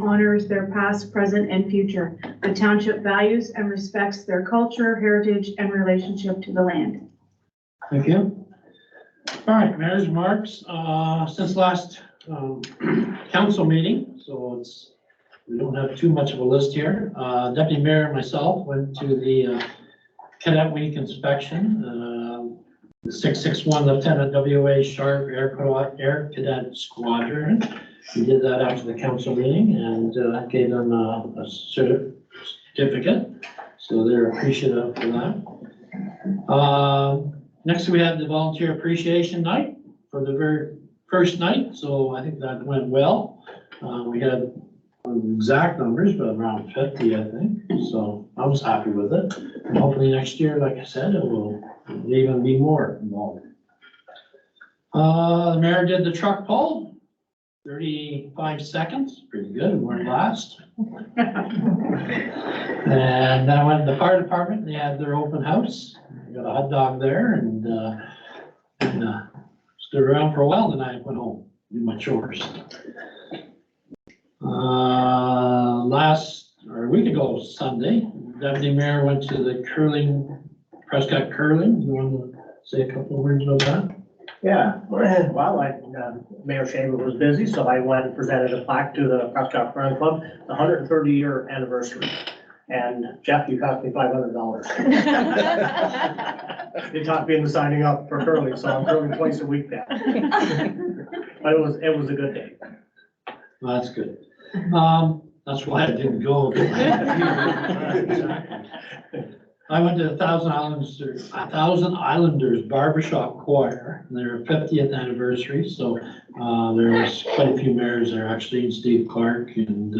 honors their past, present, and future. The township values and respects their culture, heritage, and relationship to the land. Thank you. All right, mayor's remarks, since last council meeting, so we don't have too much of a list here. Deputy Mayor and myself went to the Cadet Week inspection. The 661 Lieutenant W.A. Sharp Air Cadet Squadron. We did that after the council meeting and gave them a certificate, so they're appreciative for that. Next, we had the Volunteer Appreciation Night for the very first night, so I think that went well. We had exact numbers, but around 50, I think, so I was happy with it. And hopefully next year, like I said, it will even be more involved. The mayor did the truck pull. 35 seconds, pretty good, we weren't last. And then I went to the fire department, they had their open house. I got a hot dog there and stood around for a while, then I went home, do my chores. A week ago, Sunday, Deputy Mayor went to the Prescott Curling. You want to say a couple of words about that? Yeah, well, Mayor Shaver was busy, so I went and presented a plaque to the Prescott Curling Club, the 130-year anniversary. And Jeff, you cost me $500. They taught me in the signing up for curling, so I'm curling twice a week now. But it was a good day. Well, that's good. That's why I didn't go. I went to the Thousand Islanders Barbershop Choir, their 50th anniversary. So there was quite a few mayors there, actually, and Steve Clark, and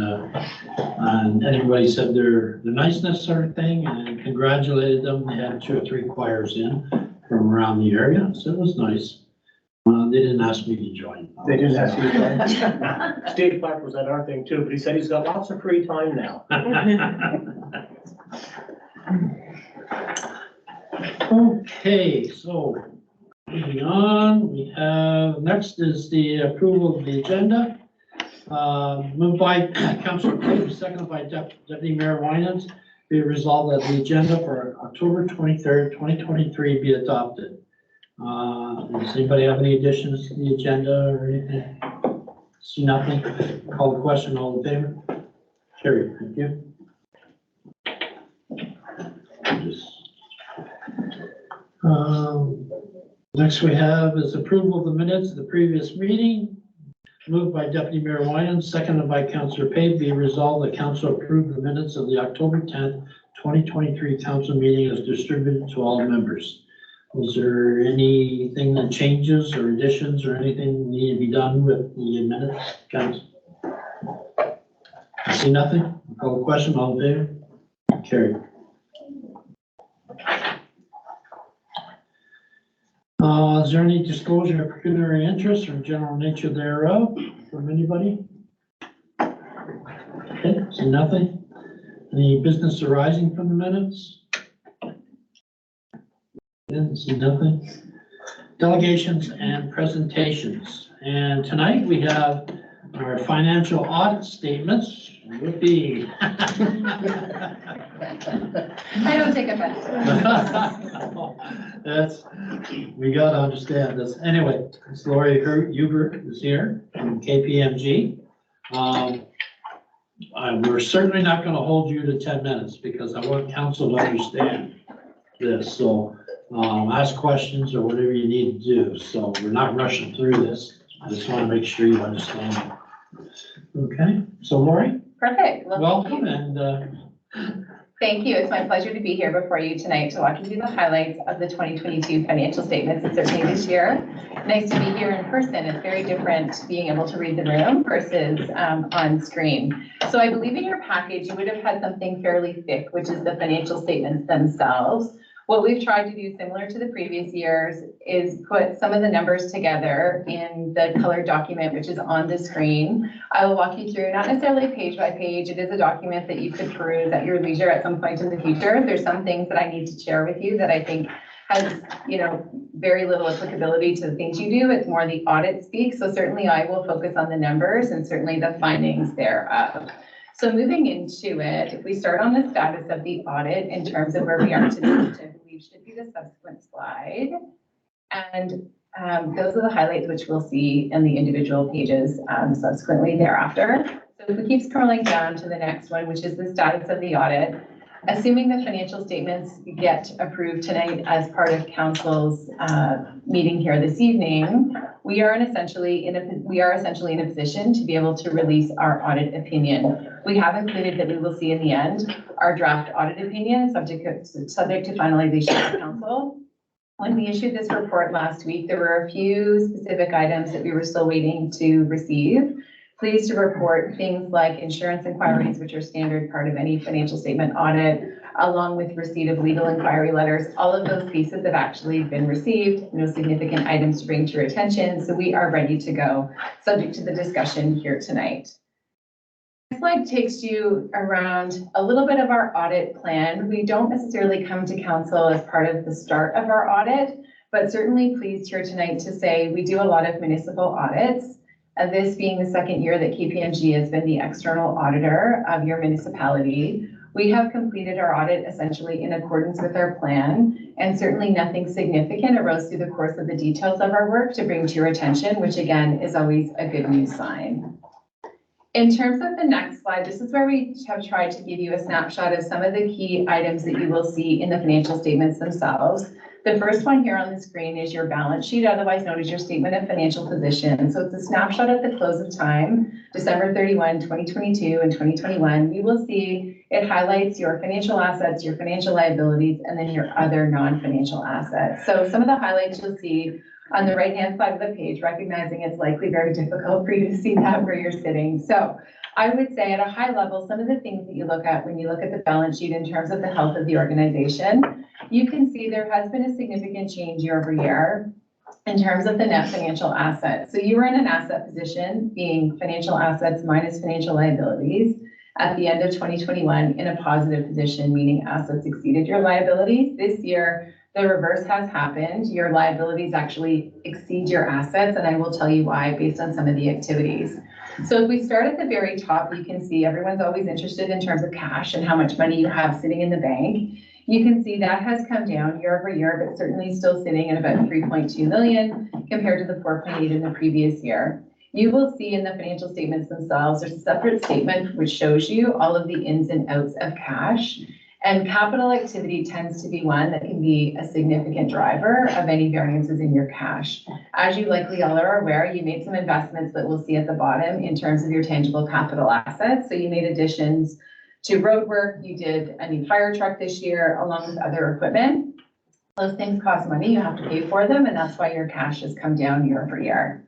everybody said their niceness sort of thing and congratulated them. They had 2 or 3 choirs in from around the area, so it was nice. They didn't ask me to join. They didn't ask you to join. Steve Clark was at our thing too, but he said he's got lots of free time now. Okay, so moving on, we have, next is the approval of the agenda. Moved by Councilor Cooper, seconded by Deputy Mayor Winans. Be resolved that the agenda for October 23rd, 2023 be adopted. Does anybody have any additions to the agenda or anything? See nothing? Call the question, all in favor? Carried, thank you. Next we have is approval of the minutes of the previous meeting. Moved by Deputy Mayor Winans, seconded by Councilor Pate. Be resolved that council approve the minutes of the October 10th, 2023 council meeting as distributed to all members. Was there anything that changes or additions or anything need to be done with the minutes, council? I see nothing. I'll call the question, all in favor? Carried. Is there any disclosure of pecuniary interest or general nature thereof from anybody? Okay, see nothing. Any business arising from the minutes? Didn't see nothing. Delegations and presentations. And tonight we have our financial audit statements. Whoopee. I don't take offense. We gotta understand this. Anyway, it's Lori Hubert is here from KPMG. We're certainly not gonna hold you to 10 minutes because I want council to understand this. So ask questions or whatever you need to do. So we're not rushing through this. I just want to make sure you understand. Okay, so Lori, Perfect. Well, welcome and thank you. It's my pleasure to be here before you tonight to walk you through the highlights of the 2022 financial statements. It's certainly this year. Nice to be here in person. It's very different being able to read the room versus on screen. So I believe in your package, you would have had something fairly thick, which is the financial statements themselves. What we've tried to do, similar to the previous years, is put some of the numbers together in the colored document, which is on the screen. I will walk you through, not necessarily page by page. It is a document that you could peruse at your leisure at some point in the future. There's some things that I need to share with you that I think has, very little applicability to the things you do. It's more the audit speak. So certainly I will focus on the numbers and certainly the findings thereof. So moving into it, if we start on the status of the audit in terms of where we are today, which I believe should be the subsequent slide. And those are the highlights which we'll see in the individual pages subsequently thereafter. So if we keep scrolling down to the next one, which is the status of the audit, assuming the financial statements get approved tonight as part of council's meeting here this evening, we are essentially in a position to be able to release our audit opinion. We have included that we will see in the end our draft audit opinion subject to finalization of council. When we issued this report last week, there were a few specific items that we were still waiting to receive. Pleased to report things like insurance inquiries, which are standard part of any financial statement audit, along with receipt of legal inquiry letters. All of those pieces have actually been received, no significant items to bring to your attention. So we are ready to go, subject to the discussion here tonight. This slide takes you around a little bit of our audit plan. We don't necessarily come to council as part of the start of our audit, but certainly pleased here tonight to say we do a lot of municipal audits. This being the second year that KPMG has been the external auditor of your municipality. We have completed our audit essentially in accordance with our plan, and certainly nothing significant arose through the course of the details of our work to bring to your attention, which again is always a good news sign. In terms of the next slide, this is where we have tried to give you a snapshot of some of the key items that you will see in the financial statements themselves. The first one here on the screen is your balance sheet, otherwise known as your statement of financial position. So it's a snapshot at the close of time, December 31, 2022 and 2021. You will see it highlights your financial assets, your financial liabilities, and then your other non-financial assets. So some of the highlights you'll see on the right-hand side of the page, recognizing it's likely very difficult for you to see that where you're sitting. So I would say at a high level, some of the things that you look at when you look at the balance sheet in terms of the health of the organization, you can see there has been a significant change year over year in terms of the net financial assets. So you were in an asset position, being financial assets minus financial liabilities, at the end of 2021 in a positive position, meaning assets exceeded your liabilities. This year, the reverse has happened. Your liabilities actually exceed your assets, and I will tell you why based on some of the activities. So if we start at the very top, you can see everyone's always interested in terms of cash and how much money you have sitting in the bank. You can see that has come down year over year, but certainly still sitting at about 3.2 million compared to the 4.8 in the previous year. You will see in the financial statements themselves, there's a separate statement which shows you all of the ins and outs of cash. And capital activity tends to be one that can be a significant driver of any variances in your cash. As you likely all are aware, you made some investments that we'll see at the bottom in terms of your tangible capital assets. So you made additions to road work, you did a new fire truck this year, along with other equipment. Those things cost money, you have to pay for them, and that's why your cash has come down year over year.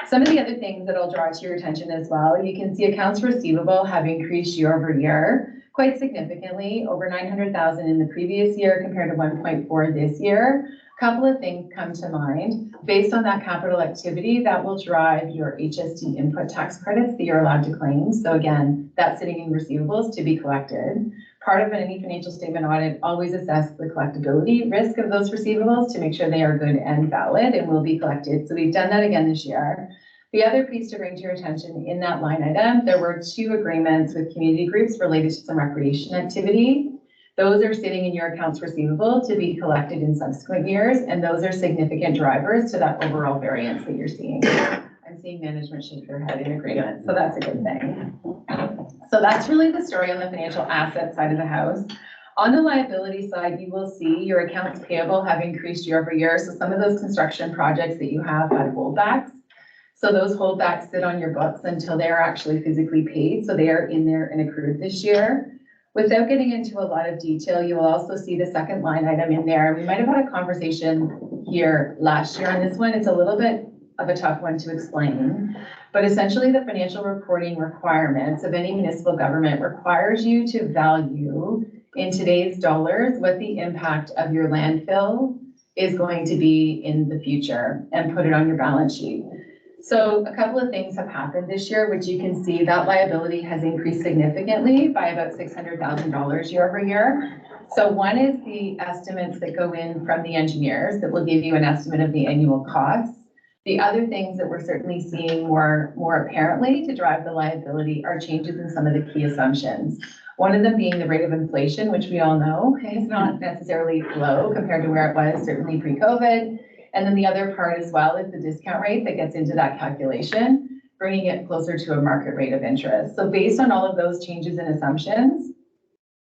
Some of the other things that I'll draw to your attention as well, you can see accounts receivable have increased year over year quite significantly, over 900,000 in the previous year compared to 1.4 this year. A couple of things come to mind. Based on that capital activity, that will drive your HST input tax credits that you're allowed to claim. So again, that's sitting in receivables to be collected. Part of any financial statement audit always assess the collectability risk of those receivables to make sure they are good and valid and will be collected. So we've done that again this year. The other piece to bring to your attention in that line item, there were 2 agreements with community groups related to some recreation activity. Those are sitting in your accounts receivable to be collected in subsequent years, and those are significant drivers to that overall variance that you're seeing. I'm seeing management shake their head in agreement, so that's a good thing. So that's really the story on the financial asset side of the house. On the liability side, you will see your accounts payable have increased year over year. So some of those construction projects that you have had holdbacks. So those holdbacks sit on your books until they are actually physically paid. So they are in there and accrued this year. Without getting into a lot of detail, you will also see the second line item in there. We might have had a conversation here last year on this one. It's a little bit of a tough one to explain, but essentially the financial reporting requirements of any municipal government requires you to value in today's dollars what the impact of your landfill is going to be in the future and put it on your balance sheet. So a couple of things have happened this year, which you can see that liability has increased significantly by about $600,000 year over year. So one is the estimates that go in from the engineers that will give you an estimate of the annual costs. The other things that we're certainly seeing more apparently to drive the liability are changes in some of the key assumptions. One of them being the rate of inflation, which we all know is not necessarily low compared to where it was certainly pre-COVID. And then the other part as well is the discount rate that gets into that calculation, bringing it closer to a market rate of interest. So based on all of those changes in assumptions,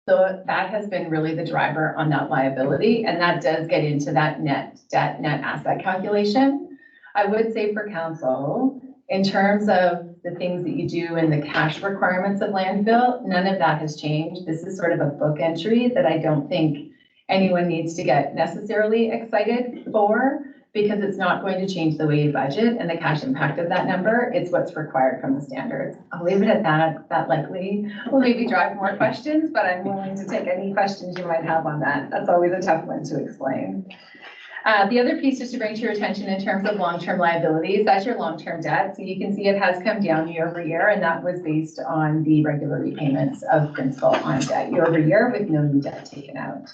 so that has been really the driver on that liability, and that does get into that net debt, net asset calculation. I would say for council, in terms of the things that you do and the cash requirements of landfill, none of that has changed. This is sort of a book entry that I don't think anyone needs to get necessarily excited for, because it's not going to change the way you budget and the cash impact of that number. It's what's required from the standards. I'll leave it at that. That likely will maybe drive more questions, but I'm willing to take any questions you might have on that. That's always a tough one to explain. The other piece just to bring to your attention in terms of long-term liabilities, that's your long-term debt. So you can see it has come down year over year, and that was based on the regular repayments of principal on debt year over year with no new debt taken out.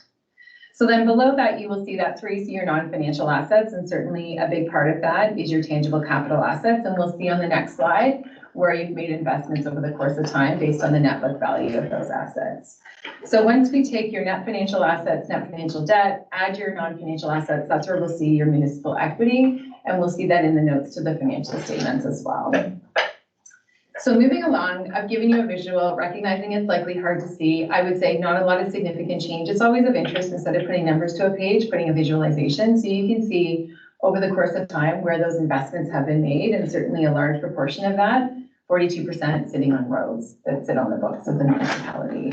So then below that, you will see that's where you see your non-financial assets, and certainly a big part of that is your tangible capital assets. And we'll see on the next slide where you've made investments over the course of time based on the net book value of those assets. So once we take your net financial assets, net financial debt, add your non-financial assets, that's where we'll see your municipal equity, and we'll see that in the notes to the financial statements as well. So moving along, I've given you a visual, recognizing it's likely hard to see. I would say not a lot of significant change. It's always of interest, instead of putting numbers to a page, putting a visualization. So you can see over the course of time where those investments have been made, and certainly a large proportion of that, 42% sitting on roads that sit on the books of the municipality.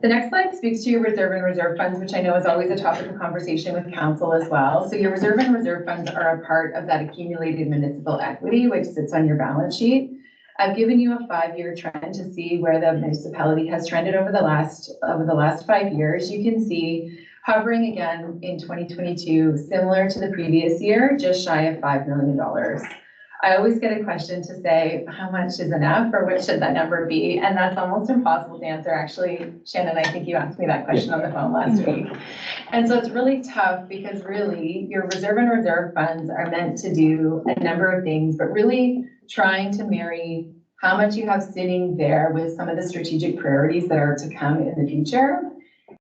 The next slide speaks to your reserve and reserve funds, which I know is always a topic of conversation with council as well. So your reserve and reserve funds are a part of that accumulated municipal equity, which sits on your balance sheet. I've given you a 5-year trend to see where the municipality has trended over the last 5 years. You can see hovering again in 2022, similar to the previous year, just shy of $5 million. I always get a question to say, how much is enough, or what should that number be? And that's almost impossible to answer. Actually, Shannon, I think you asked me that question on the phone last week. And so it's really tough, because really your reserve and reserve funds are meant to do a number of things, but really trying to marry how much you have sitting there with some of the strategic priorities that are to come in the future.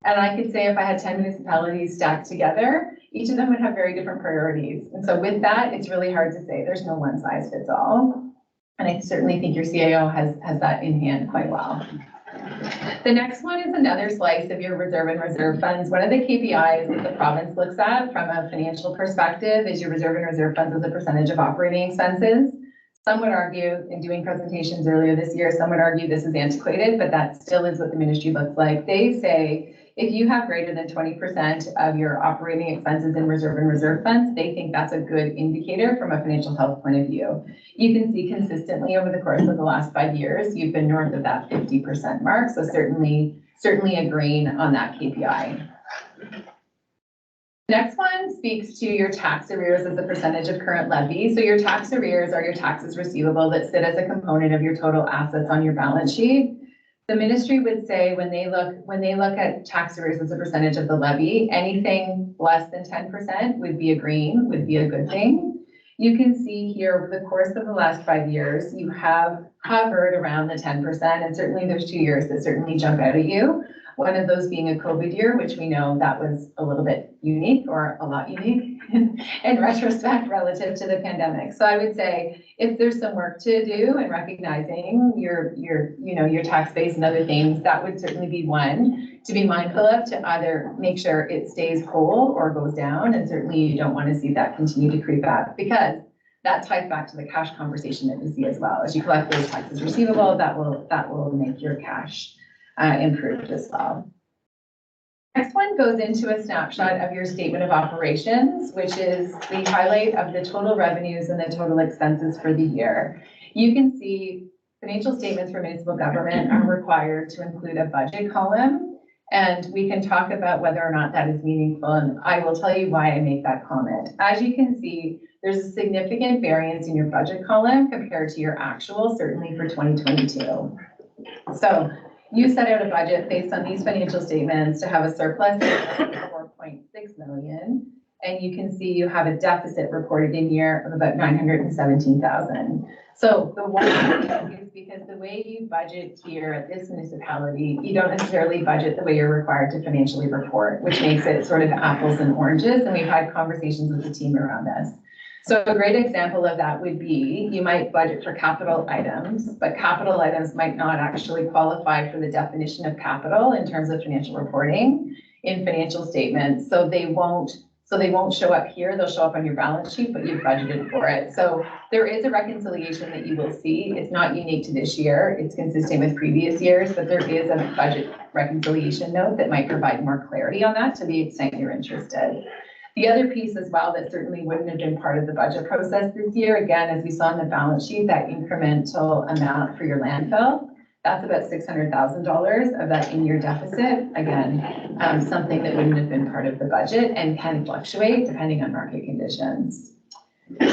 And I could say if I had 10 municipalities stacked together, each of them would have very different priorities. And so with that, it's really hard to say. There's no one size fits all. And I certainly think your CAO has that in hand quite well. The next one is another slice of your reserve and reserve funds. One of the KPIs that the province looks at from a financial perspective is your reserve and reserve funds as a percentage of operating expenses. Some would argue, in doing presentations earlier this year, some would argue this is antiquated, but that still is what the ministry looks like. They say if you have greater than 20% of your operating expenses in reserve and reserve funds, they think that's a good indicator from a financial health point of view. You can see consistently over the course of the last 5 years, you've been north of that 50% mark. So certainly agreeing on that KPI. The next one speaks to your tax arrears as a percentage of current levy. So your tax arrears are your taxes receivable that sit as a component of your total assets on your balance sheet. The ministry would say when they look at tax arrears as a percentage of the levy, anything less than 10% would be a good thing. You can see here over the course of the last 5 years, you have hovered around the 10%, and certainly there's 2 years that certainly jump out at you. One of those being a COVID year, which we know that was a little bit unique, or a lot unique in retrospect relative to the pandemic. So I would say if there's some work to do in recognizing your tax base and other things, that would certainly be one to be mindful of, to either make sure it stays whole or goes down. And certainly you don't want to see that continue to creep up, because that ties back to the cash conversation that we see as well. As you collect those taxes receivable, that will make your cash improved as well. Next one goes into a snapshot of your statement of operations, which is the highlight of the total revenues and the total expenses for the year. You can see financial statements for municipal government are required to include a budget column And we can talk about whether or not that is meaningful, and I will tell you why I make that comment. As you can see, there's a significant variance in your budget column compared to your actual, certainly for 2022. So you set out a budget based on these financial statements to have a surplus of 4.6 million, and you can see you have a deficit reported in year of about 917,000. So the one is because the way you budget here at this municipality, you don't necessarily budget the way you're required to financially report, which makes it sort of apples and oranges. And we've had conversations with the team around this. So a great example of that would be, you might budget for capital items, but capital items might not actually qualify for the definition of capital in terms of financial reporting in financial statements. So they won't show up here, they'll show up on your balance sheet, but you've budgeted for it. So there is a reconciliation that you will see. It's not unique to this year, it's consistent with previous years, but there is a budget reconciliation note that might provide more clarity on that to the extent you're interested. The other piece as well that certainly wouldn't have been part of the budget process this year, again, as we saw in the balance sheet, that incremental amount for your landfill, that's about $600,000 of that in-year deficit. Again, something that wouldn't have been part of the budget and can fluctuate depending on market conditions.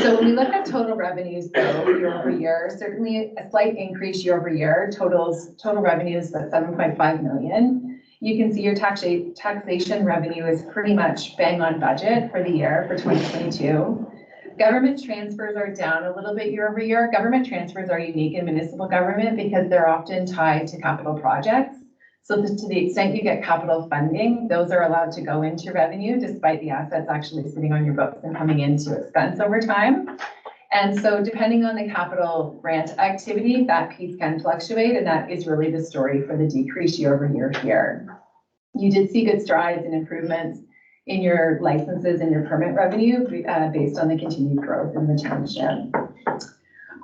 So when we look at total revenues though, year over year, certainly a slight increase year over year, total revenues at 7.5 million. You can see your taxation revenue is pretty much bang on budget for the year for 2022. Government transfers are down a little bit year over year. Government transfers are unique in municipal government because they're often tied to capital projects. So to the extent you get capital funding, those are allowed to go into revenue despite the assets actually sitting on your books and coming into expense over time. And so depending on the capital grant activity, that piece can fluctuate, and that is really the story for the decrease year over year here. You did see good strides and improvements in your licenses and your permit revenue based on the continued growth in the township.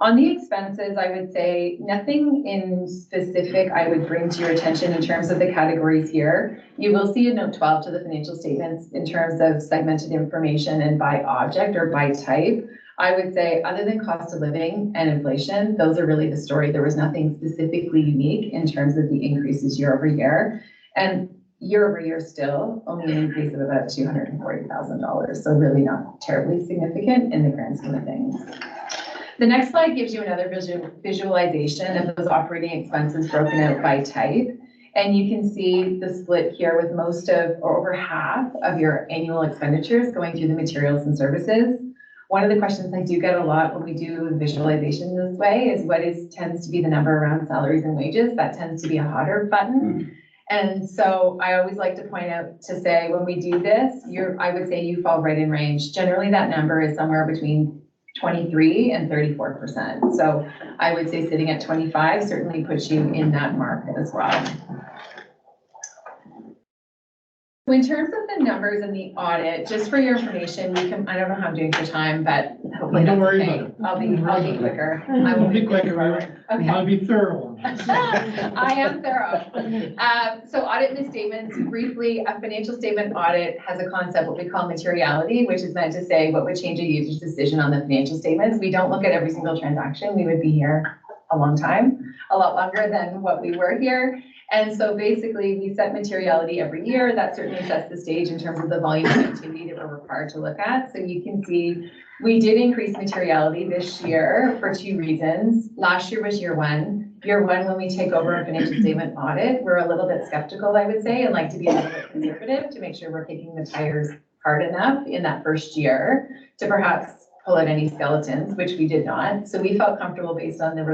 On the expenses, I would say nothing in specific I would bring to your attention in terms of the categories here. You will see a note 12 to the financial statements in terms of segmented information and by object or by type. I would say other than cost of living and inflation, those are really the story. There was nothing specifically unique in terms of the increases year over year. And year over year still only an increase of about $240,000. So really not terribly significant in the grand scheme of things. The next slide gives you another visualization of those operating expenses broken out by type. And you can see the split here with most of, or over half of your annual expenditures going through the materials and services. One of the questions I do get a lot when we do visualization this way is what tends to be the number around salaries and wages. That tends to be a hotter button. And so I always like to point out to say, when we do this, I would say you fall right in range. Generally, that number is somewhere between 23 and 34%. So I would say sitting at 25 certainly puts you in that mark as well. In terms of the numbers in the audit, just for your information, you can, I don't know how I'm doing for time, but hopefully Don't that's worry okay. about it. I'll be quicker. I I'll will be quicker. forward. Okay. I'll be thorough. I am thorough. So audit misstatements, briefly, a financial statement audit has a concept, what we call materiality, which is meant to say what would change a user's decision on the financial statements. We don't look at every single transaction. We would be here a long time, a lot longer than what we were here. And so basically we set materiality every year. That certainly sets the stage in terms of the volume of activity that we're required to look at. So you can see we did increase materiality this year for two reasons. Last year was year one. Year one, when we take over a financial statement audit, we're a little bit skeptical, I would say, and like to be a little bit conservative to make sure we're kicking the tires hard enough in that first year to perhaps pull out any skeletons, which we did not. So we felt comfortable based on the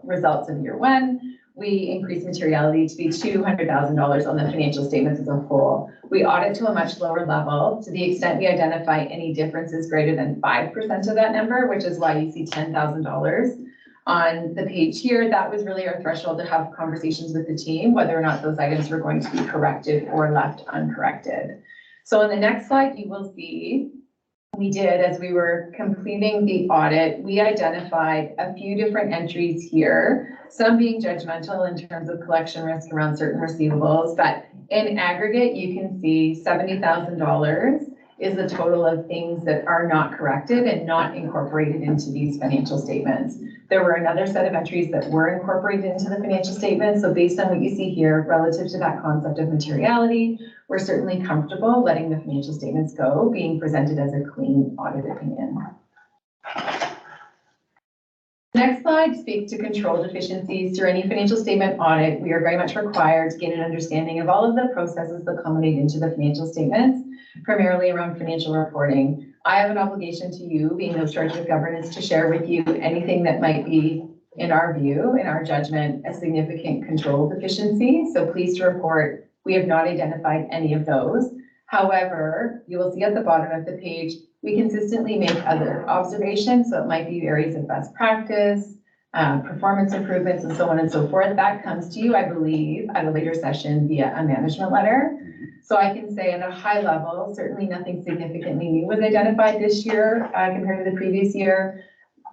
results of year one. We increased materiality to be $200,000 on the financial statements as a whole. We audit to a much lower level to the extent we identify any differences greater than 5% of that number, which is why you see $10,000 on the page here. That was really our threshold to have conversations with the team, whether or not those items were going to be corrected or left uncorrected. So on the next slide, you will see we did, as we were completing the audit, we identified a few different entries here, some being judgmental in terms of collection risk around certain receivables, but in aggregate, you can see $70,000 is the total of things that are not corrected and not incorporated into these financial statements. There were another set of entries that were incorporated into the financial statements. So based on what you see here, relative to that concept of materiality, we're certainly comfortable letting the financial statements go, being presented as a clean audit opinion. Next slide speaks to control deficiencies. Through any financial statement audit, we are very much required to gain an understanding of all of the processes that culminate into the financial statements, primarily around financial reporting. I have an obligation to you, being those charged with governance, to share with you anything that might be, in our view, in our judgment, a significant control deficiency. So pleased to report, we have not identified any of those. However, you will see at the bottom of the page, we consistently make other observations. So it might be areas of best practice, performance improvements, and so on and so forth. That comes to you, I believe, at a later session via a management letter. So I can say at a high level, certainly nothing significantly new was identified this year compared to the previous year.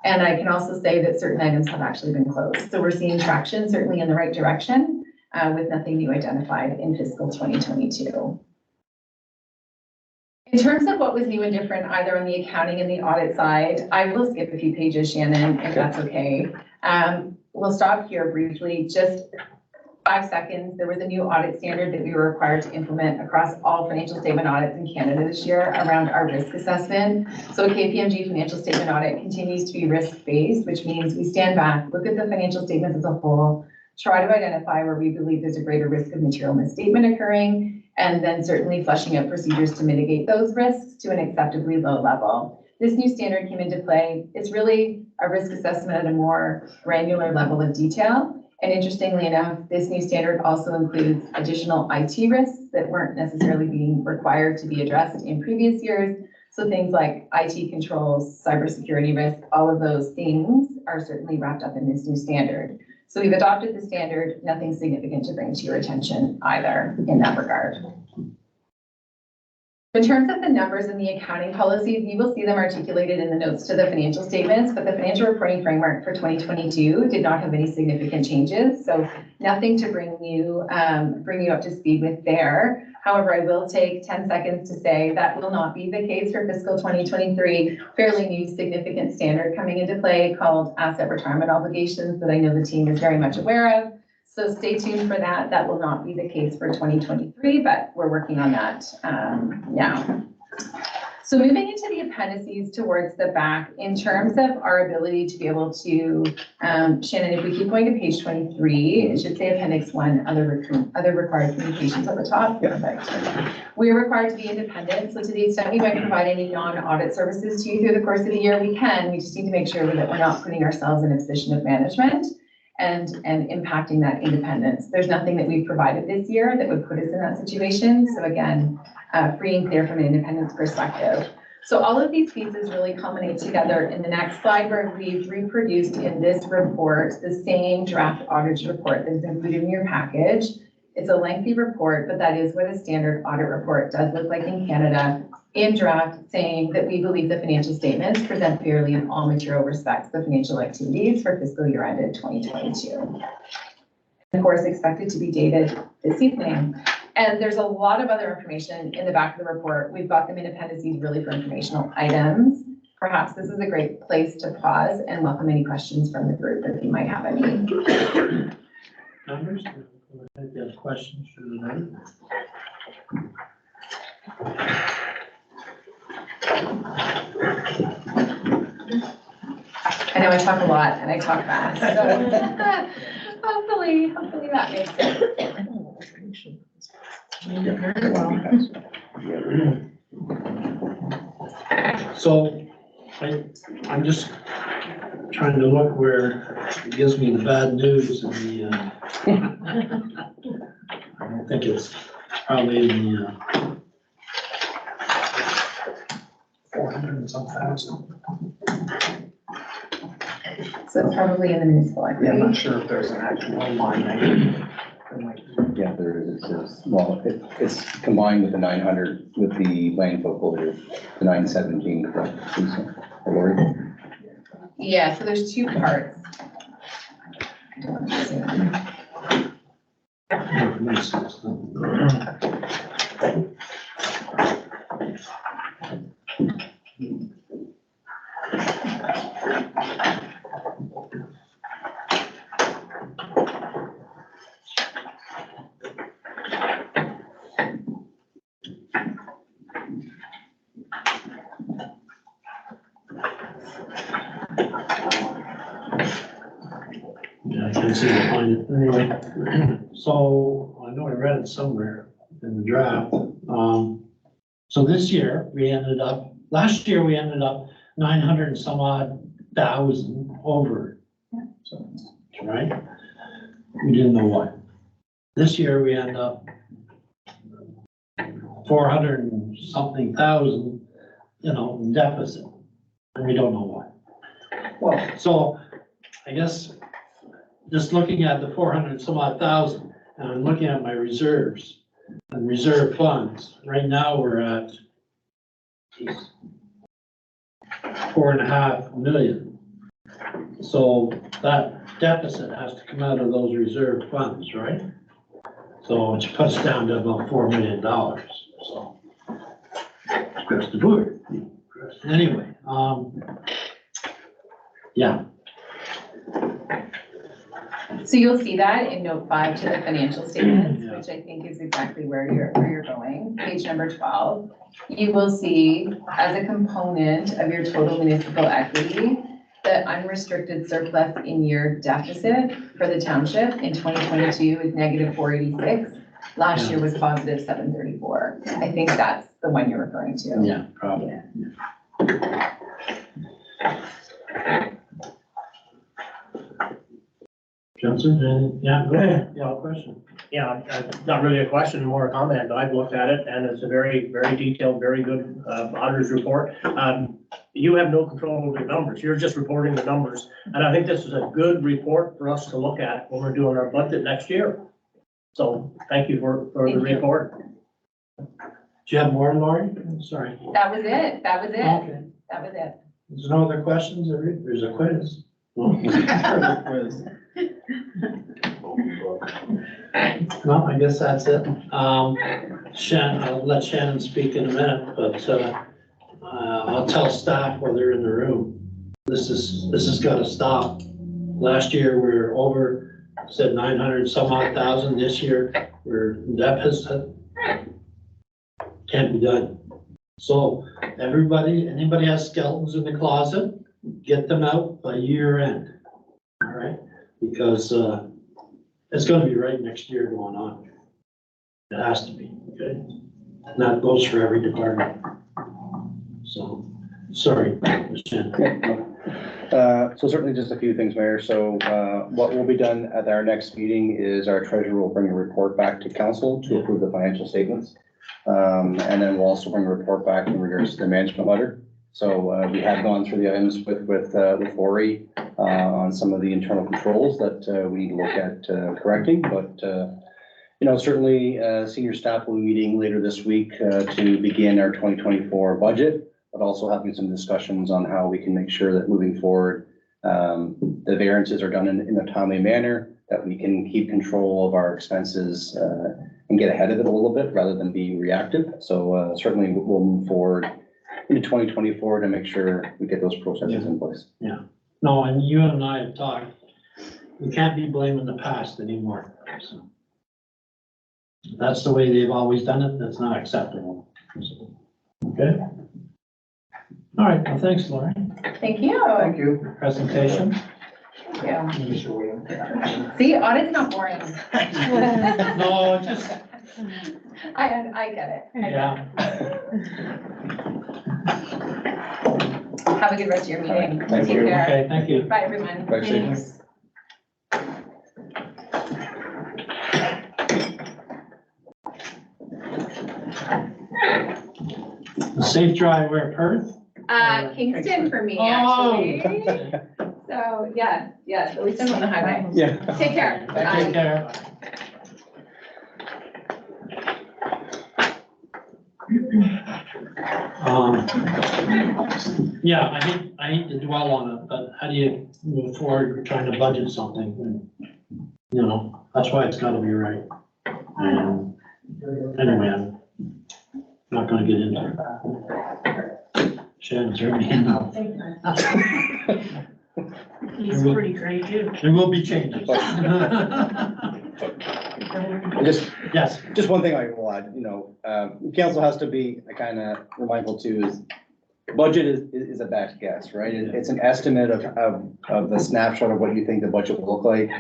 And I can also say that certain items have actually been closed. So we're seeing traction, certainly in the right direction, with nothing new identified in fiscal 2022. In terms of what was new and different, either on the accounting and the audit side, I will skip a few pages, Shannon, if that's okay. We'll stop here briefly, just 5 seconds. There was a new audit standard that we were required to implement across all financial statement audits in Canada this year around our risk assessment. So a KPMG financial statement audit continues to be risk-based, which means we stand back, look at the financial statements as a whole, try to identify where we believe there's a greater risk of material misstatement occurring, and then certainly fleshing out procedures to mitigate those risks to an acceptably low level. This new standard came into play. It's really a risk assessment at a more granular level of detail. And interestingly enough, this new standard also includes additional IT risks that weren't necessarily being required to be addressed in previous years. So things like IT controls, cybersecurity risk, all of those things are certainly wrapped up in this new standard. So we've adopted the standard, nothing significant to bring to your attention either in that regard. In terms of the numbers and the accounting policies, you will see them articulated in the notes to the financial statements, but the financial reporting framework for 2022 did not have any significant changes. So nothing to bring you up to speed with there. However, I will take 10 seconds to say that will not be the case for fiscal 2023. Fairly new significant standard coming into play called asset retirement obligations that I know the team is very much aware of. So stay tuned for that. That will not be the case for 2023, but we're working on that now. So moving into the appendices towards the back, in terms of our ability to be able to, Shannon, if we keep going to page 23, it should say appendix 1, other required communications at the top. Perfect. We are required to be independent. So to the extent we might provide any non-audit services to you through the course of the year, we can. We just need to make sure that we're not putting ourselves in a position of management and impacting that independence. There's nothing that we've provided this year that would put us in that situation. So again, free and clear from an independence perspective. So all of these pieces really culminate together in the next slide, where we've reproduced in this report the same draft audit report that is included in your package. It's a lengthy report, but that is what a standard audit report does look like in Canada, in draft, saying that we believe the financial statements present fairly in all material respects the financial activities for fiscal year ended 2022. Of course, expected to be dated this evening. And there's a lot of other information in the back of the report. We've got them in appendices really for informational items. Perhaps this is a great place to pause and welcome any questions from the group if you might have any. Members, if you have questions for the night. I know I talk a lot and I talk fast, so hopefully that makes sense. So I'm just trying to look where it gives me the bad news and the, I don't think it's probably in the 400 and some thousand. So it's probably in the municipal Yeah, I'm equity. not sure if there's an actual line item. Yeah, there is. It says, well, it's combined with the 900 with the landfill closure, the 917, correct? Lisa? Or Lori? Yeah, so there's two parts. Can't seem to find it, anyway. So, I know I read it somewhere in the draft. So this year, last year we ended up 900 and some odd thousand over. So, right? We didn't know what. This year we end up 400 and something thousand, in deficit, and we don't know what. Well, So I guess just looking at the 400 some odd thousand, and I'm looking at my reserves and reserve funds, right now we're at 4.5 million. So that deficit has to come out of those reserve funds, right? So it puts down to about $4 million, so. Across the board. Anyway, yeah. So you'll see that in note 5 to the financial statements, Yeah. which I think is exactly where you're going, page number 12. You will see as a component of your total municipal equity, the unrestricted surplus in your deficit for the township in 2022 is negative 486. Last year was positive 734. I think that's the one you're referring to. Yeah, probably. Johnson, yeah, go ahead. Yeah. Question. yeah, not really a question, more a comment, but I've looked at it and it's a very, very detailed, very good auditor's report. You have no control over the numbers. You're just reporting the numbers. And I think this is a good report for us to look at when we're doing our budget next year. So thank you for Thank the you. report. Do you have more, Lori? Sorry. That was it. That was it. Okay. That was it. There's no other questions? There's a quiz. No, I guess that's it. Shannon, I'll let Shannon speak in a minute, but, I'll tell staff while they're in the room. This has gotta stop. Last year, we were over, said 900 some odd thousand. This year, we're in deficit. Can't be done. So anybody has skeletons in the closet, get them out by year end. All right? Because, it's gonna be right next year going on. It has to be, okay? And that goes for every department. So, sorry, Mr. Shannon. So certainly just a few things, Mayor. So what will be done at our next meeting is our treasurer will bring a report back to council to approve the financial statements. And then we'll also bring a report back in regards to the management letter. So we have gone through the items with Lori on some of the internal controls that we need to look at correcting. But certainly senior staff will be meeting later this week to begin our 2024 budget, but also having some discussions on how we can make sure that moving forward, the variances are done in a timely manner, that we can keep control of our expenses and get ahead of it a little bit rather than be reactive. So certainly we'll move forward into 2024 to make sure we get those processes in place. No, and you and I have talked. We can't be blaming the past anymore. So that's the way they've always done it. That's not acceptable. So, okay. All right. Well, thanks, Lori. Thank you. Thank you. Presentation. Yeah. Mr. Williams. See, audit's not boring. No, just, I get it. I get yeah. it. Have a good rest of your meeting. Thank Take you. care. Okay, thank you. Bye, everyone. Bye, Steve. Thanks. The safe drive where Perth? Kingston for me, Oh. actually. So, yeah, at least I'm on the highway. Yeah. Take care. Take Bye. care. Yeah, I hate to dwell on it, but how do you move forward with trying to budget something? And, that's why it's gotta be right. And anyway, I'm not gonna get into it. Shannon's heard me enough. He's pretty great too. There will be changes. Yes, Just one thing I will add, council has to be kind of mindful too is budget is a best guess, right? It's an estimate of the snapshot of what you think the budget will look like.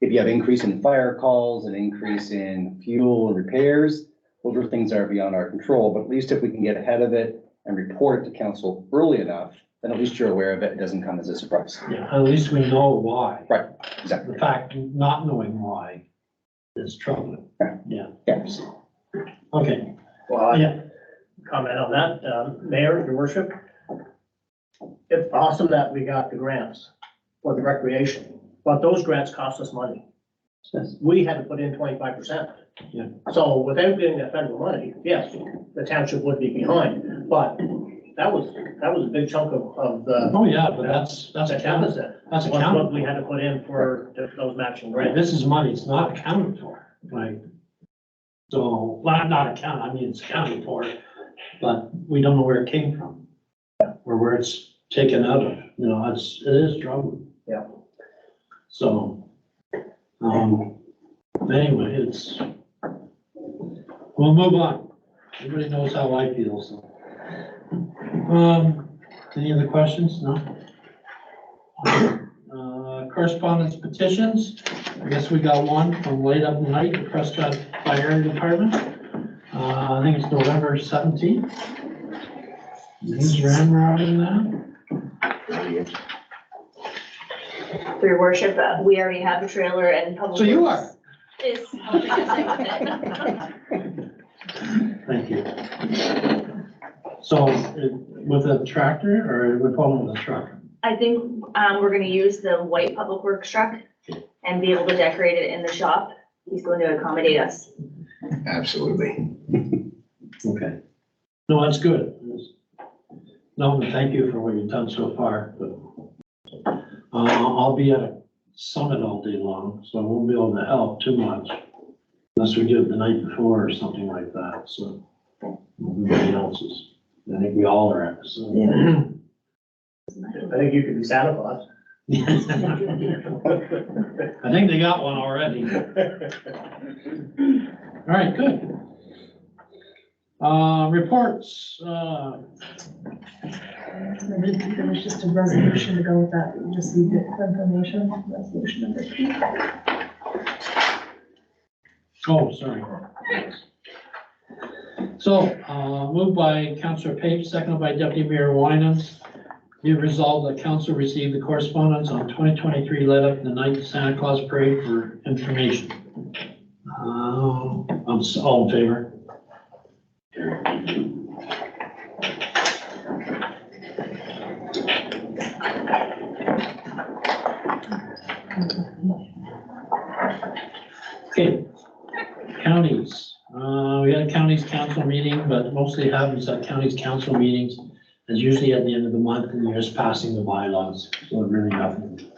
If you have increase in fire calls, an increase in fuel and repairs, those are things that are beyond our control, but at least if we can get ahead of it and report it to council early enough, then at least you're aware of it, it doesn't come as a surprise. Yeah, at least we know why. Right, exactly. The fact, not knowing why is troubling. Yeah, Yeah. Well, okay, yeah, comment on that, Mayor, your worship. It's awesome that we got the grants for the recreation, but those grants cost us money. We had to put in 25%. Yeah. So without getting that federal money, yes, the township would be behind, but that was a big chunk of the oh yeah, but that's the accounted, deficit. that's Was accounted. what we had to put in for those matching Right, grants. this is money, it's not accounted for, like, so, well, not accounted, I mean, it's accounted for, but we don't know where it came from. Or where it's taken out of, you know, it is troubling. Yeah. So, anyway, we'll move on. Everybody knows how I feel, so. Any other questions? No? Correspondence petitions, I guess we got one from late up night, the Prescott Fire Department. I think it's November 17th. These ramrod in that. For your worship, we already have a trailer and public. So you are. Is helping us out with it. Thank you. So with a tractor or we're following the truck? I think, we're gonna use the white public works truck and be able to decorate it in the shop. He's going to accommodate us. Absolutely. Okay. No, that's good. No, but thank you for what you've done so far. But, I'll be at a summit all day long, so I won't be able to help too much. Unless we do it the night before or something like that, so. Everybody else is, I think we all are at, so. I think you could be Santa Claus. I think they got one already. All right, good. Reports, There was just a resolution to go with that, we just need the information, resolution number 2. oh, sorry. So, moved by Councillor Page, seconded by Deputy Mayor Winans. Be it resolved that council received the correspondence on 2023 led up to the night Santa Claus parade for information. I'm all in favor. Okay, counties. We had a counties council meeting, but mostly happens at counties council meetings. It's usually at the end of the month and you're just passing the bylaws. So really nothing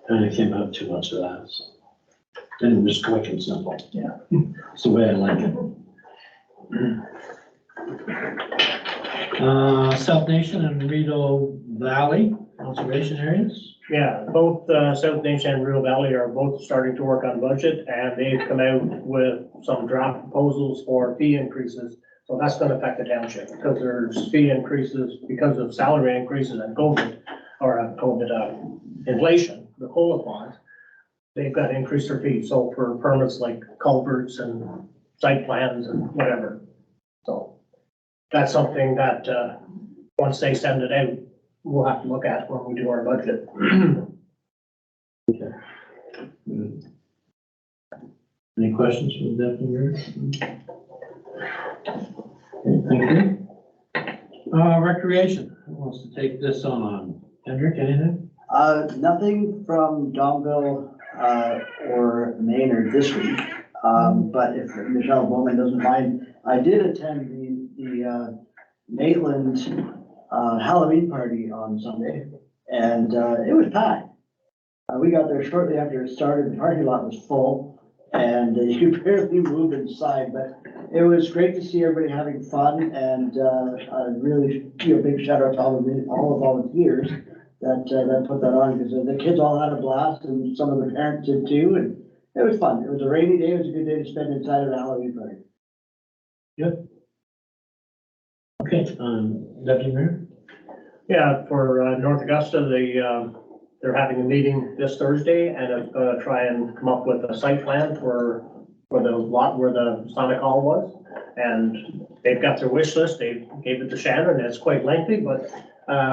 kind of came out too much of that. So. And it was quick and simple. Yeah. It's the way I like it. South Nation and Rideau Valley conservation areas. Yeah, both South Nation and Rio Valley are both starting to work on budget, and they've come out with some draft proposals for fee increases. So that's gonna affect the township, because there's fee increases because of salary increases and COVID, or inflation, the COLA funds. They've got to increase their fees, so for permits like culverts and site plans and whatever. So that's something that, once they send it out, we'll have to look at when we do our budget. Any questions from the deputy mayor? Okay, thank you. Recreation, who wants to take this on? Hendrik, anything? Nothing from Donville, or Maine or this week. But if Michelle Bowman doesn't mind, I did attend the Maitland, Halloween party on Sunday, and, it was packed. We got there shortly after it started, the parking lot was full, and you could barely move inside, but it was great to see everybody having fun, and, really, big shout out to all the volunteers that put that on, because the kids all had a blast, and some of the parents did too, and it was fun. It was a rainy day, it was a good day to spend inside of the Halloween party. Okay, deputy mayor? Yeah, for North Augusta, they're having a meeting this Thursday and are gonna try and come up with a site plan for the lot where the Sonic Hall was. And they've got their wish list. They gave it to Shannon. It's quite lengthy, but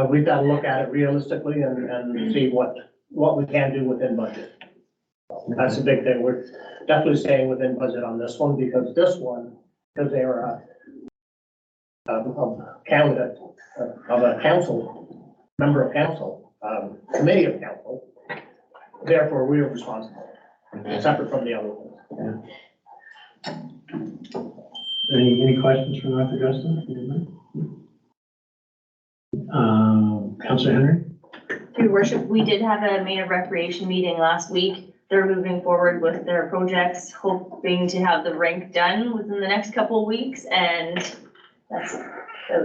we've got to look at it realistically and see what we can do within budget. That's a big thing. We're definitely staying within budget on this one because this one, because they are a candidate of a council, member of council, committee of council, therefore we are responsible, separate from the other ones. Any questions for Dr. Justin? Councilor Henry? Through your worship, we did have a Maynard Recreation meeting last week. They're moving forward with their projects, hoping to have the rink done within the next couple of weeks, and that's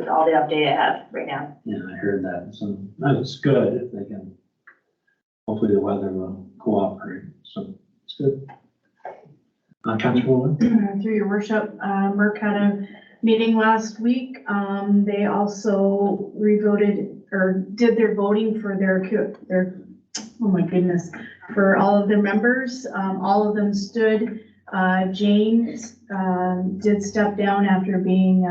all the update I have right now. Yeah, I heard that. So that's good if they can. Hopefully the weather will cooperate. So it's good. Councilwoman? Through your worship, Merck had a meeting last week. They also revoted or did their voting for their, oh my goodness, for all of their members. All of them stood. James did step down after being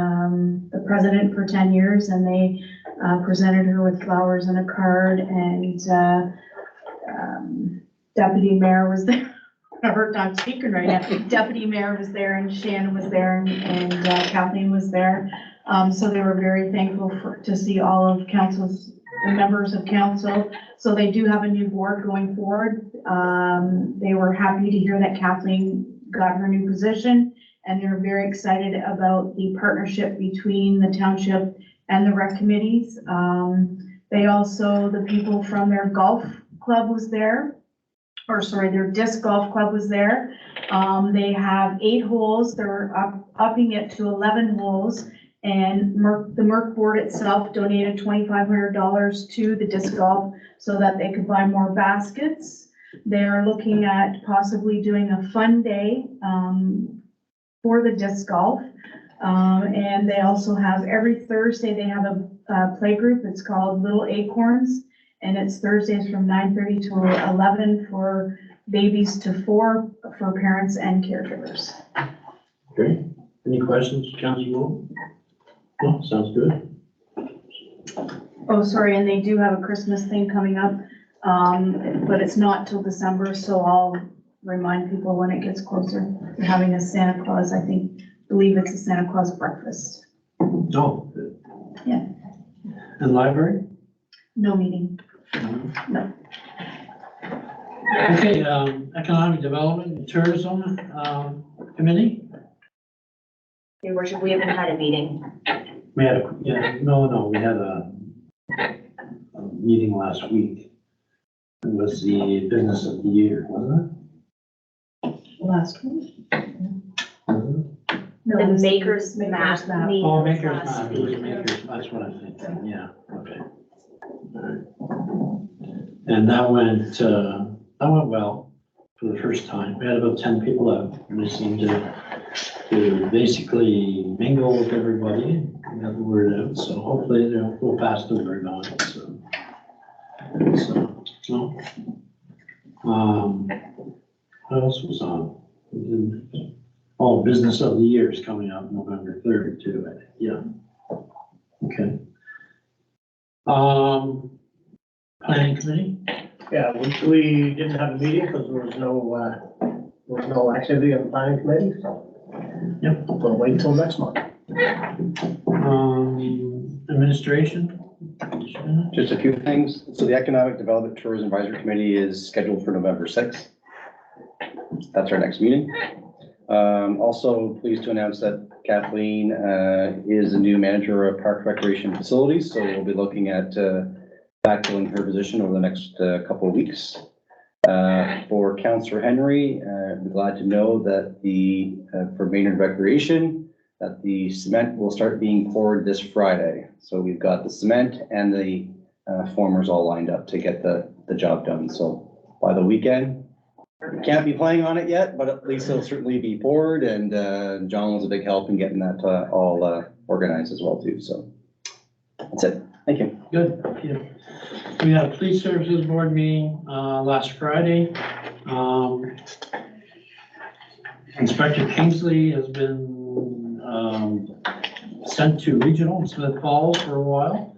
the president for 10 years, and they presented her with flowers and a card, and Deputy Mayor was there. I'm speaking right now. Deputy Mayor was there, and Shannon was there, and Kathleen was there. So they were very thankful to see all of council's, the members of council. So they do have a new board going forward. They were happy to hear that Kathleen got her new position, and they're very excited about the partnership between the township and the rec committees. They also, the people from their golf club was there. Or sorry, their disc golf club was there. They have 8 holes. They're upping it to 11 holes. And the Merck board itself donated $2,500 to the disc golf so that they could buy more baskets. They're looking at possibly doing a fun day for the disc golf. And they also have every Thursday, they have a play group. It's called Little Acorns. And it's Thursdays from 9:30 to 11 for babies to 4 for parents and caregivers. Okay. Any questions, Councilwoman? No, sounds good. Oh, sorry, and they do have a Christmas thing coming up, but it's not till December, so I'll remind people when it gets closer. They're having a Santa Claus, believe it's a Santa Claus breakfast. Oh, good. Yeah. And library? No meeting. No. Okay, Economic Development and Tourism Committee? Your worship, we haven't had a meeting. We had we had a meeting last week. It was the business of the year, wasn't Last one. No, The it was Maker's Maker's Map Map. it? meeting Oh, was Maker's last Map, it was week. Maker's, that's what I'm thinking, yeah, okay. All right. And that went well for the first time. We had about 10 people out, and they seemed to basically mingle with everybody and got the word out, so hopefully they'll pass the word on, so. What else was on? Oh, Business of the Year is coming up November 3rd too, I think, yeah. Okay. Planning Committee? Yeah, we didn't have a meeting because there was no activity on the planning committee, so. Yep. We'll wait until next month. Administration? Just a few things. So the Economic Development Tourism Advisory Committee is scheduled for November 6th. That's our next meeting. Also pleased to announce that Kathleen is the new manager of Park Recreation Facilities. So we'll be looking at backfilling her position over the next couple of weeks. For Councillor Henry, I'm glad to know that for Maynard Recreation, that the cement will start being poured this Friday. So we've got the cement and the formers all lined up to get the job done. So by the weekend, we can't be playing on it yet, but at least it'll certainly be poured, and John was a big help in getting that all organized as well too. So that's it. Thank you. Good, thank you. We had a police services board meeting, last Friday. Inspector Kingsley has been, sent to regional in Smith Falls for a while.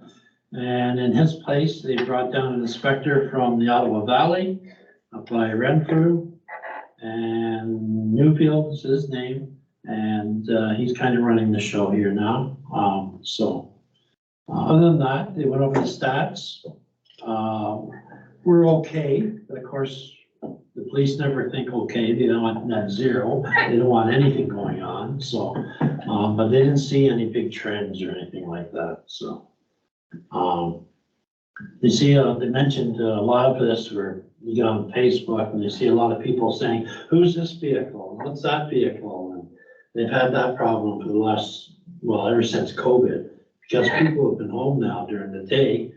And in his place, they brought down an inspector from the Ottawa Valley up by Renfrew. And Newfield is his name, and, he's kind of running the show here now. Other than that, they went over the stats. We're okay, but of course, the police never think okay, they don't want net zero, they don't want anything going on, so. But they didn't see any big trends or anything like that, so. They see, they mentioned a lot of this where you get on Facebook and they see a lot of people saying, who's this vehicle? What's that vehicle? And they've had that problem for the last, well, ever since COVID, because people have been home now during the day.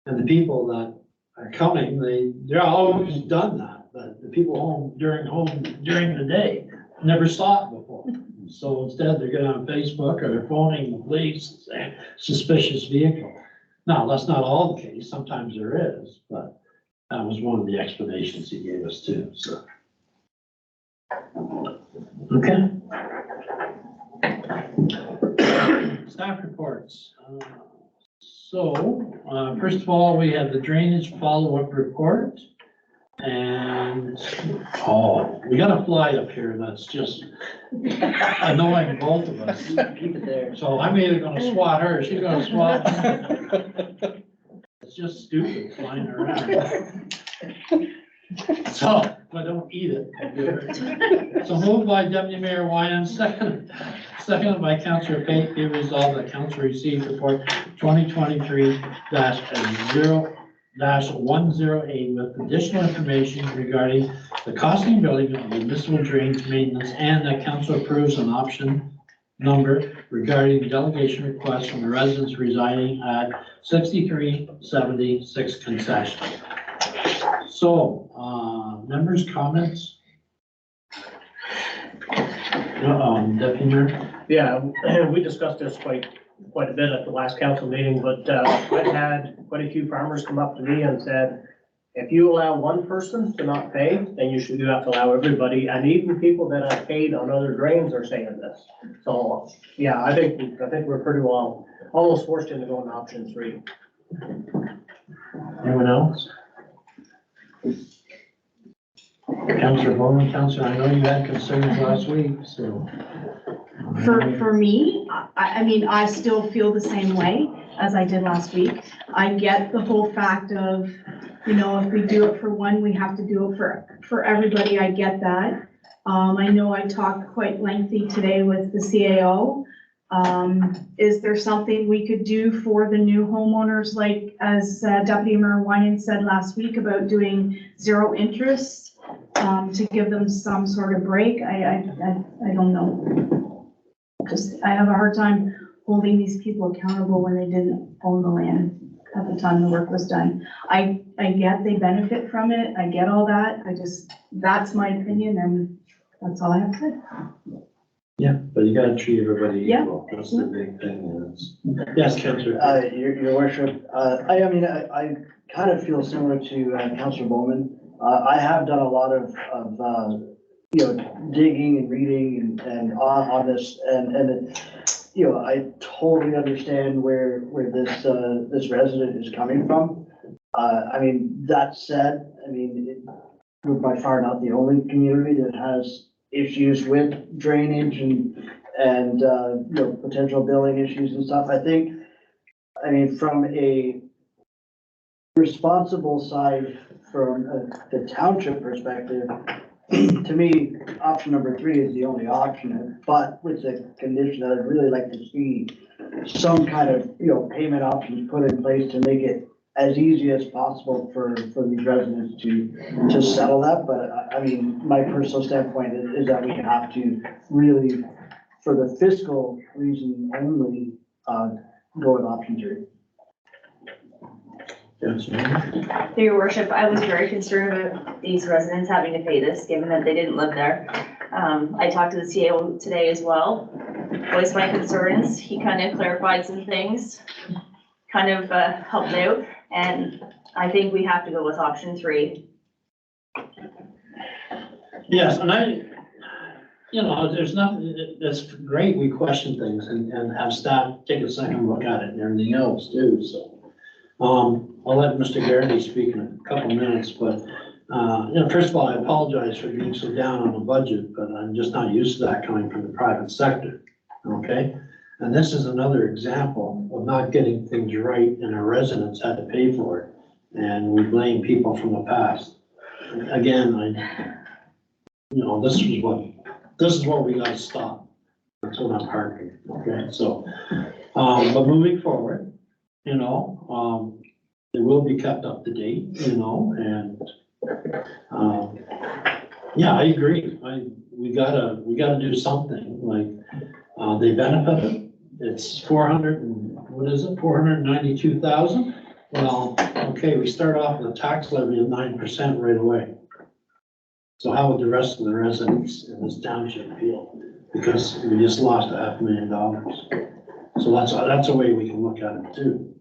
And the people that are coming, they're always done that, but the people home during the day never saw it before. So instead, they're getting on Facebook or they're phoning the police saying suspicious vehicle. Now, that's not all the case, sometimes there is, but that was one of the explanations he gave us too, so. Okay. Staff reports. First of all, we have the drainage follow-up report. And, we got a fly up here that's just annoying both of us. Keep it there. So I'm either gonna swat her, or she's gonna swat me. It's just stupid flying around. So, if I don't eat it, I'll do it. So moved by Deputy Mayor Wyand, seconded by Councillor Pate, be resolved that council received report 2023-108 with additional information regarding the costing and building of municipal drainage maintenance, and that council approves an option number regarding delegation requests from the residents residing at 6376 Concession. So, members' comments? Deputy Mayor? Yeah, we discussed this quite a bit at the last council meeting, but I've had quite a few farmers come up to me and said, if you allow one person to not pay, then you have to allow everybody, and even people that have paid on other drains are saying this. So, yeah, I think we're pretty well, almost forced into going to option 3. Anyone else? Councillor Bowman, Councillor, I know you had concerns last week, so. For me, I mean, I still feel the same way as I did last week. I get the whole fact of, you know, if we do it for one, we have to do it for everybody. I get that. I know I talked quite lengthy today with the CAO. Is there something we could do for the new homeowners, like as Deputy Mayor Wyand said last week about doing zero interest, to give them some sort of break? I don't know. I have a hard time holding these people accountable when they didn't own the land at the time the work was done. I get they benefit from it. I get all that. That's my opinion, and that's all I have to say. Yeah, but you gotta treat everybody Yeah. equal. That's the big thing is. Yes, Councillor. Your worship, I kind of feel similar to Councillor Bowman. I have done a lot of digging and reading and on this, and I totally understand where this resident is coming from. That said, we're by far not the only community that has issues with drainage and potential billing issues and stuff. I think, from a responsible side, from the township perspective, to me, option number 3 is the only option, but with the condition that I'd really like to see some kind of, payment options put in place to make it as easy as possible for these residents to settle that. But my personal standpoint is that we have to really, for the fiscal reason only, go with option 3. Your worship, I was very concerned about these residents having to pay this, given that they didn't live there. I talked to the CAO today as well, voiced my concerns. He kind of clarified some things. kind of helped out, and I think we have to go with option 3. Yes, and there's nothing, that's great, we question things and have staff take a second look at it and everything else too, so. I'll let Mr. Garrity speak in a couple minutes, but, first of all, I apologize for being so down on the budget, but I'm just not used to that coming from the private sector, okay? And this is another example of not getting things right and our residents had to pay for it. And we blame people from the past. Again, this is what we gotta stop. That's what I'm parking, okay? So, but moving forward, it will be kept up to date, and, yeah, I agree. We gotta do something, like, they benefited. It's 492,000? Well, okay, we start off with a tax levy of 9% right away. So how would the rest of the residents in this township feel? Because we just lost $500,000. So that's a way we can look at it too.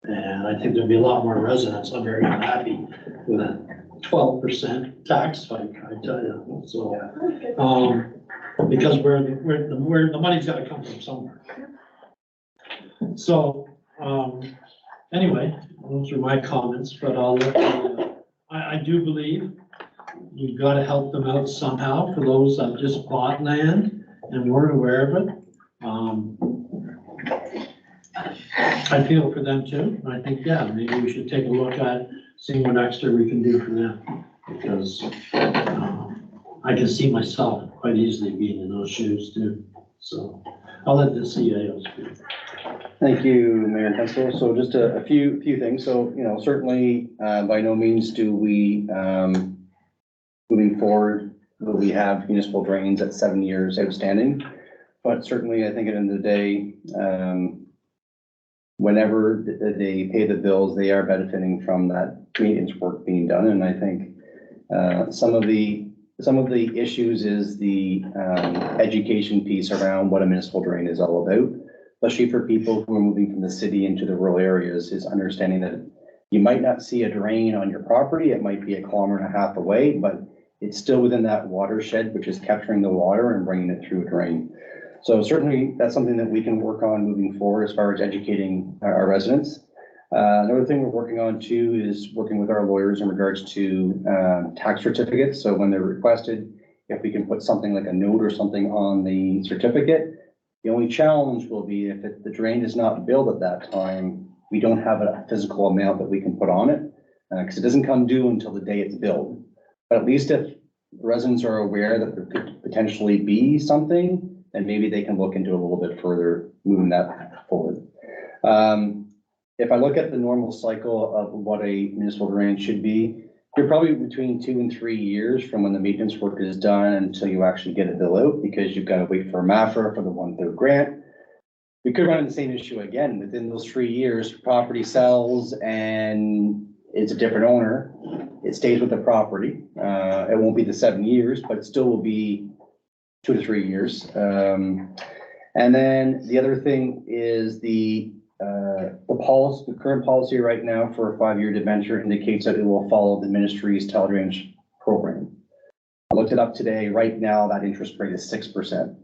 And I think there'd be a lot more residents, I'm very unhappy with a 12% tax hike, I tell you, so. Because where the money's gotta come from somewhere. So, anyway, those are my comments, but I do believe you've gotta help them out somehow for those that just bought land and weren't aware of it. I feel for them too, and I think, yeah, maybe we should take a look at seeing what extra we can do for them, because I can see myself quite easily being in those shoes too. So I'll let the CAO speak. Thank you, Mayor and Council. So just a few things. So, certainly, by no means do we, moving forward, will we have municipal drains at 7 years outstanding. But certainly, I think at the end of the day, whenever they pay the bills, they are benefiting from that maintenance work being done. And I think some of the issues is the education piece around what a municipal drain is all about, especially for people who are moving from the city into the rural areas, is understanding that you might not see a drain on your property. It might be 1.5 kilometers away, but it's still within that watershed, which is capturing the water and bringing it through a drain. So certainly that's something that we can work on moving forward as far as educating our residents. Another thing we're working on too is working with our lawyers in regards to tax certificates. So when they're requested, if we can put something like a note or something on the certificate. The only challenge will be if the drain is not built at that time, we don't have a physical amount that we can put on it, because it doesn't come due until the day it's built. But at least if residents are aware that there could potentially be something, then maybe they can look into it a little bit further, moving that forward. If I look at the normal cycle of what a municipal drain should be, you're probably between 2 and 3 years from when the maintenance work is done until you actually get a bill out, because you've got to wait for MAFRA for the 1/3 grant. We could run into the same issue again. Within those 3 years, property sells and it's a different owner. It stays with the property. It won't be the 7 years, but it still will be 2 to 3 years. And then the other thing is the current policy right now for a 5-year debenture indicates that it will follow the ministry's tile drainage program. I looked it up today. Right now, that interest rate is 6%.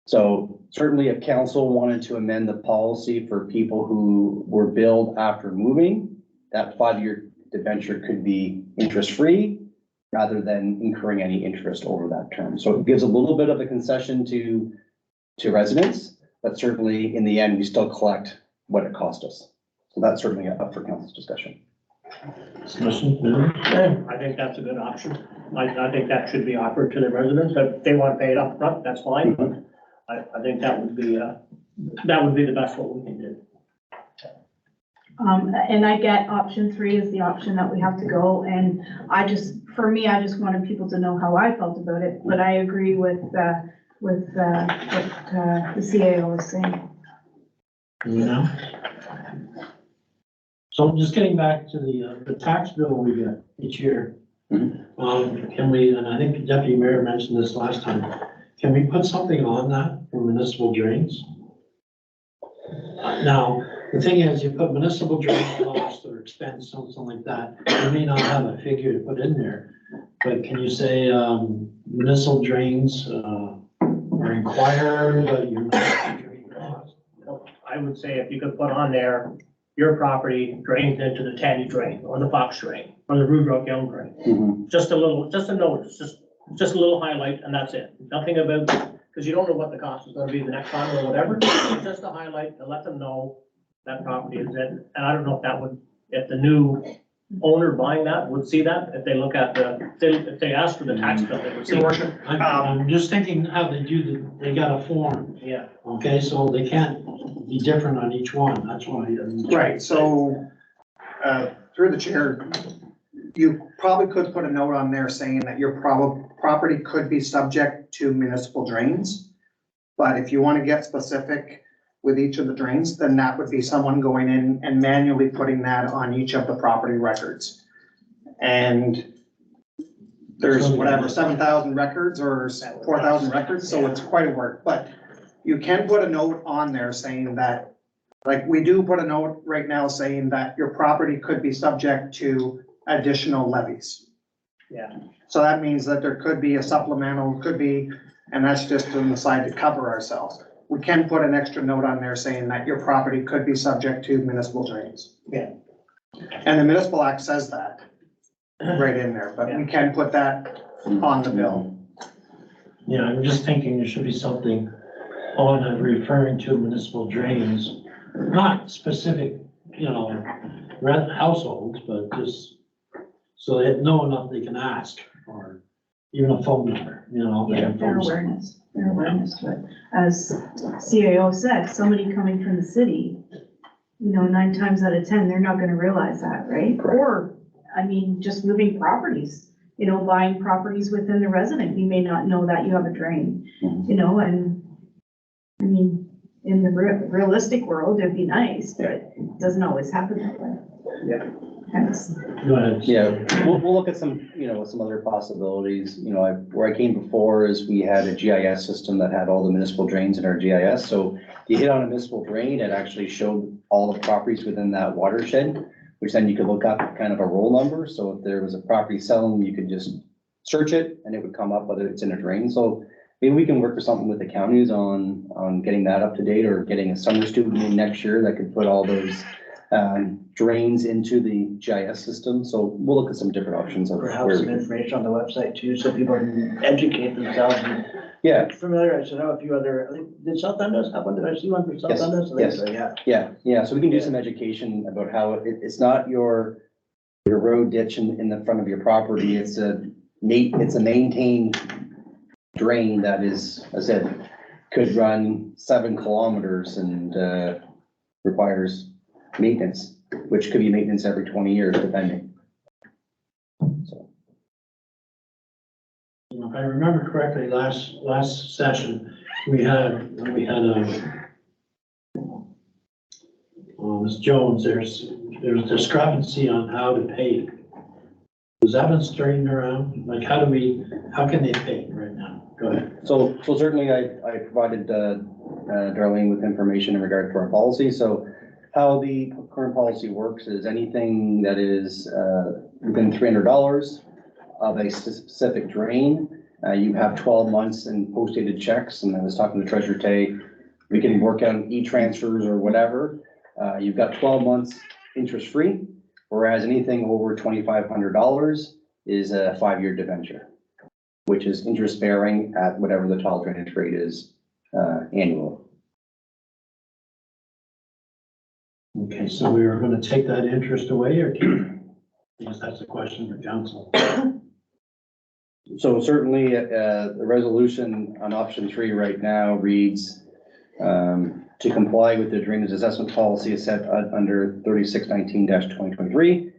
So certainly if council wanted to amend the policy for people who were billed after moving, that 5-year debenture could be interest-free rather than incurring any interest over that term. So it gives a little bit of a concession to residents, but certainly in the end, we still collect what it cost us. So that's certainly up for council's discussion. I think that's a good option. I think that should be offered to the residents. If they want to pay it up front, that's fine, but I think that would be the best what we can do. And I get option 3 is the option that we have to go, and for me, I just wanted people to know how I felt about it, but I agree with what the CAO is saying. So just getting back to the tax bill we get each year. Can we, and I think the Deputy Mayor mentioned this last time, can we put something on that for municipal drains? Now, The thing is, you put municipal drain cost or expense, something like that, you may not have a figure to put in there. But can you say, municipal drains, are required, but you're not drain cost? I would say if you could put on there, your property drains into the Tanny drain, or the Fox drain, or the Rude Rock Young drain. Mhm. Just a little, just a notice, just a little highlight, and that's it. Nothing about, because you don't know what the cost is gonna be the next time or whatever. Just a highlight to let them know that property is in. And I don't know if that would, if the new owner buying that would see that, if they look at if they ask for the tax bill, they would see. Your worship, I'm just thinking how they do they got a form, Yeah, okay, so they can't be different on each one, that's why. right, so, through the chair, you probably could put a note on there saying that your property could be subject to municipal drains. But if you want to get specific with each of the drains, then that would be someone going in and manually putting that on each of the property records. And there's whatever, 7,000 records or 4,000 records, so it's quite a work. But you can put a note on there saying that, like, we do put a note right now saying that your property could be subject to additional levies. yeah. So that means that there could be a supplemental, could be, and that's just on the side to cover ourselves. We can put an extra note on there saying that your property could be subject to municipal drains. Yeah. And the municipal act says that right in there, but we can put that on the bill. Yeah, I'm just thinking there should be something on it referring to municipal drains, not specific, households, but just so they know enough they can ask, or even a phone number, they Yeah, have their phones. awareness to it. As CAO said, somebody coming from the city, 9 times out of 10, they're not gonna realize that, right? Correct. Or, just moving properties, buying properties within the resident, you may not know that you have a drain, and, in the realistic world, it'd be nice, but it doesn't always happen that way. Yeah. Hence, Go ahead. Yeah, we'll look at some, some other possibilities, where I came before is we had a GIS system that had all the municipal drains in our GIS, so if you hit on a municipal drain, it actually showed all the properties within that watershed, which then you could look up kind of a roll number, so if there was a property selling, you could just search it and it would come up whether it's in a drain, so maybe we can work with something with the counties on getting that up to date, or getting a summer student in next year that could put all those drains into the GIS system, so we'll look at some different options of Perhaps where some we can. information on the website too, so people can educate themselves and Yeah, familiarize. I know a few other, I think, did South Dundas have one? Did I see one for South Yes, Dundas? I think yes. so, yeah. yeah, so we can do some education about how it's not your road ditch in the front of your property, it's a maintained drain that is, as I said, could run 7 kilometers and requires maintenance, which could be maintenance every 20 years, depending. So, If I remember correctly, last session, we had Ms. Jones, there's discrepancy on how to pay. Has that been straightened around? Like, how can they pay right now? Go ahead. so certainly I provided Darlene with information in regard to our policy, so how the current policy works is anything that is within $300 of a specific drain, you have 12 months in post-dated checks, and I was talking to Treasurer Tay, we can work out e-transfers or whatever. You've got 12 months interest-free, whereas anything over $2,500 is a 5-year debenture, which is interest-bearing at whatever the tile drainage rate is annual. Okay, so we are gonna take that interest away or keep it? I guess that's a question for council. So certainly, the resolution on option 3 right now reads, to comply with the drainage assessment policy is set under 3619-2023,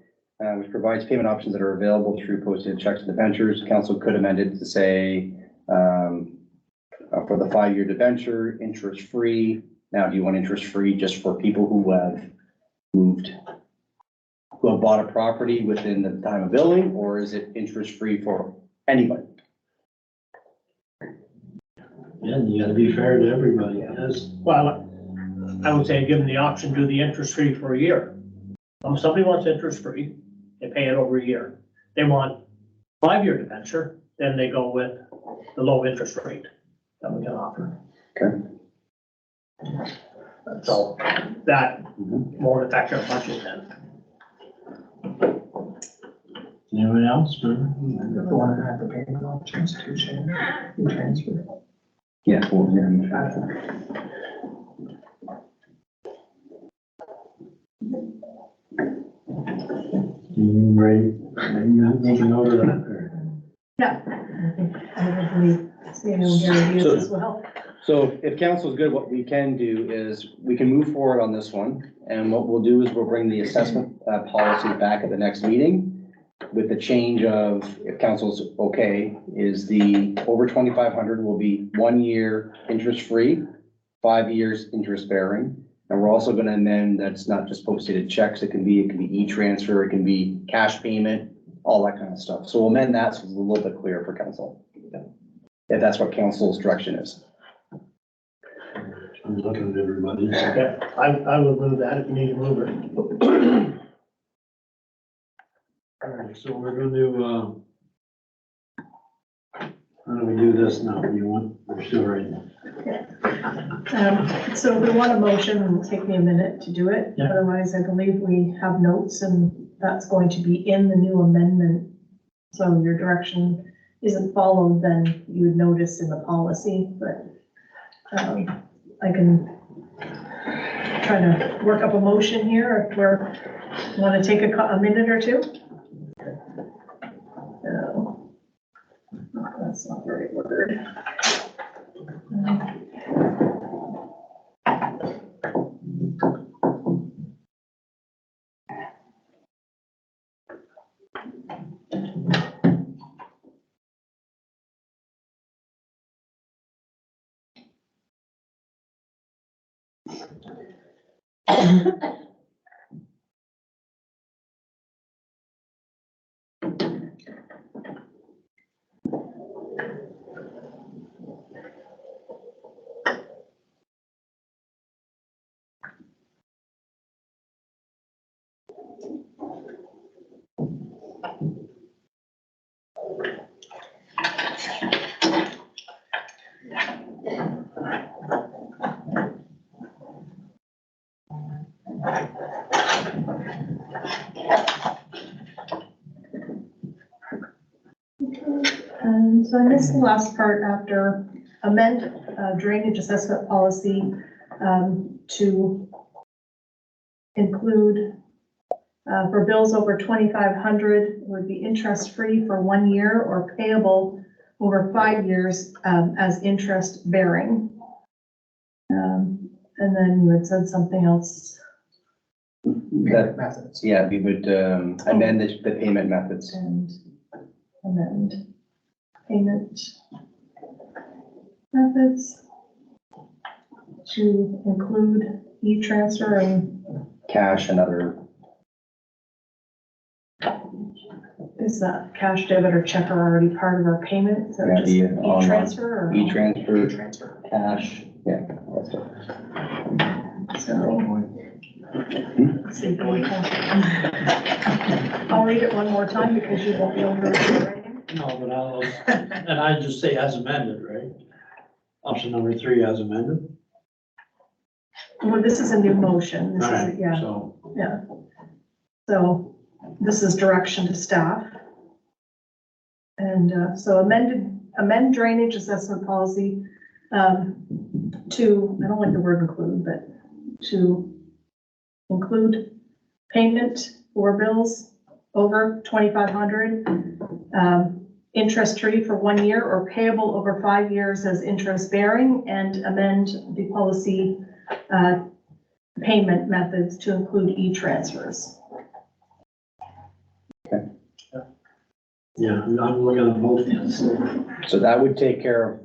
which provides payment options that are available through posted checks and debentures. Council could amend it to say, for the 5-year debenture, interest-free. Now, do you want interest-free just for people who have moved, who have bought a property within the time of billing, or is it interest-free for anybody? Yeah, you gotta be fair to everybody, yes. Well, I would say give them the option, do the interest-free for a year. Somebody wants interest-free, they pay it over a year. They want 5-year debenture, then they go with the low interest rate that we can offer. Okay. So that won't affect our budget then. Anyone else? Want to add the payment options to change, transfer. Yeah. Well, Right, make a note of that. or- Yeah. I believe, you know, Gary is as well. So if council is good, what we can do is we can move forward on this one. And what we'll do is we'll bring the assessment policy back at the next meeting with the change of, if council's okay, is the over 2,500 will be 1 year interest-free, 5 years interest-bearing. And we're also going to amend that's not just posted checks. It can be e-transfer, it can be cash payment, all that kind of stuff. So we'll amend that so it's a little bit clearer for council. If that's what council's direction is. I'm looking at everybody. Yeah, I would move that if you need to move it. All right, so we're going to, how do we do this now? You want, we're still right now. So if we want a motion, it will take me a minute to do it. Yeah. Otherwise, I believe we have notes and that's going to be in the new amendment. So your direction isn't followed, then you would notice in the policy, but I can try to work up a motion here if we're, want to take a minute or two? No. That's not the right word. And so I missed the last part after amend drainage assessment policy to include for bills over 2,500 would be interest-free for 1 year or payable over 5 years as interest bearing. And then you had said something else. That, Methods. yeah, we would amend the payment methods. And amend payment methods to include e-transfer and Cash and other, is that cash debit or check are already part of our payment? Is that Yeah, just the online e-transfer or? e-transfer, Transfer. cash, yeah. That's it. So. Let's see, I'll read it one more time because you won't be able to read it writing. No, but I'll, and I just say as amended, right? Option number 3 as amended. Well, this is a new motion. This All right, is, yeah, so, yeah. So this is direction to staff. And so amend drainage assessment policy to, I don't like the word include, but to include payment for bills over 2,500, interest-free for 1 year or payable over 5 years as interest bearing, and amend the policy payment methods to include e-transfers. yeah, I'm looking at both ends. So that would take care of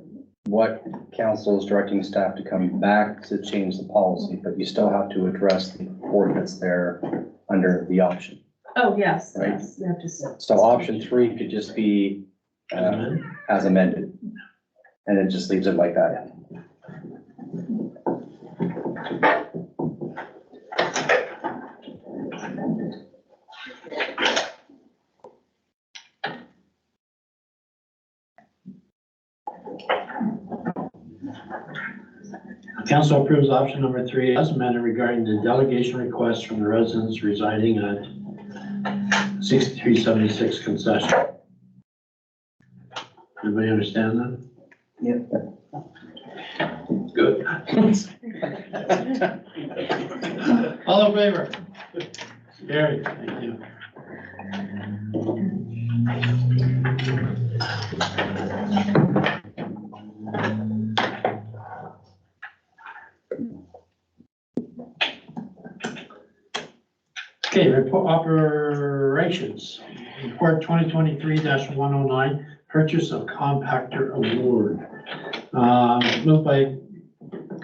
what council is directing staff to come back to change the policy, but you still have to address the ordinance there under the option. Oh, yes, Right. yes, you have to. So option 3 could just be as amended. And it just leaves it like that. Council approves option number 3 as amended regarding the delegation request from the residents residing at 6376 concession. Everybody understand that? Yep. Good. All in favor? Carried, thank you. Okay, report operations, report 2023-109, purchase of compactor award. Moved by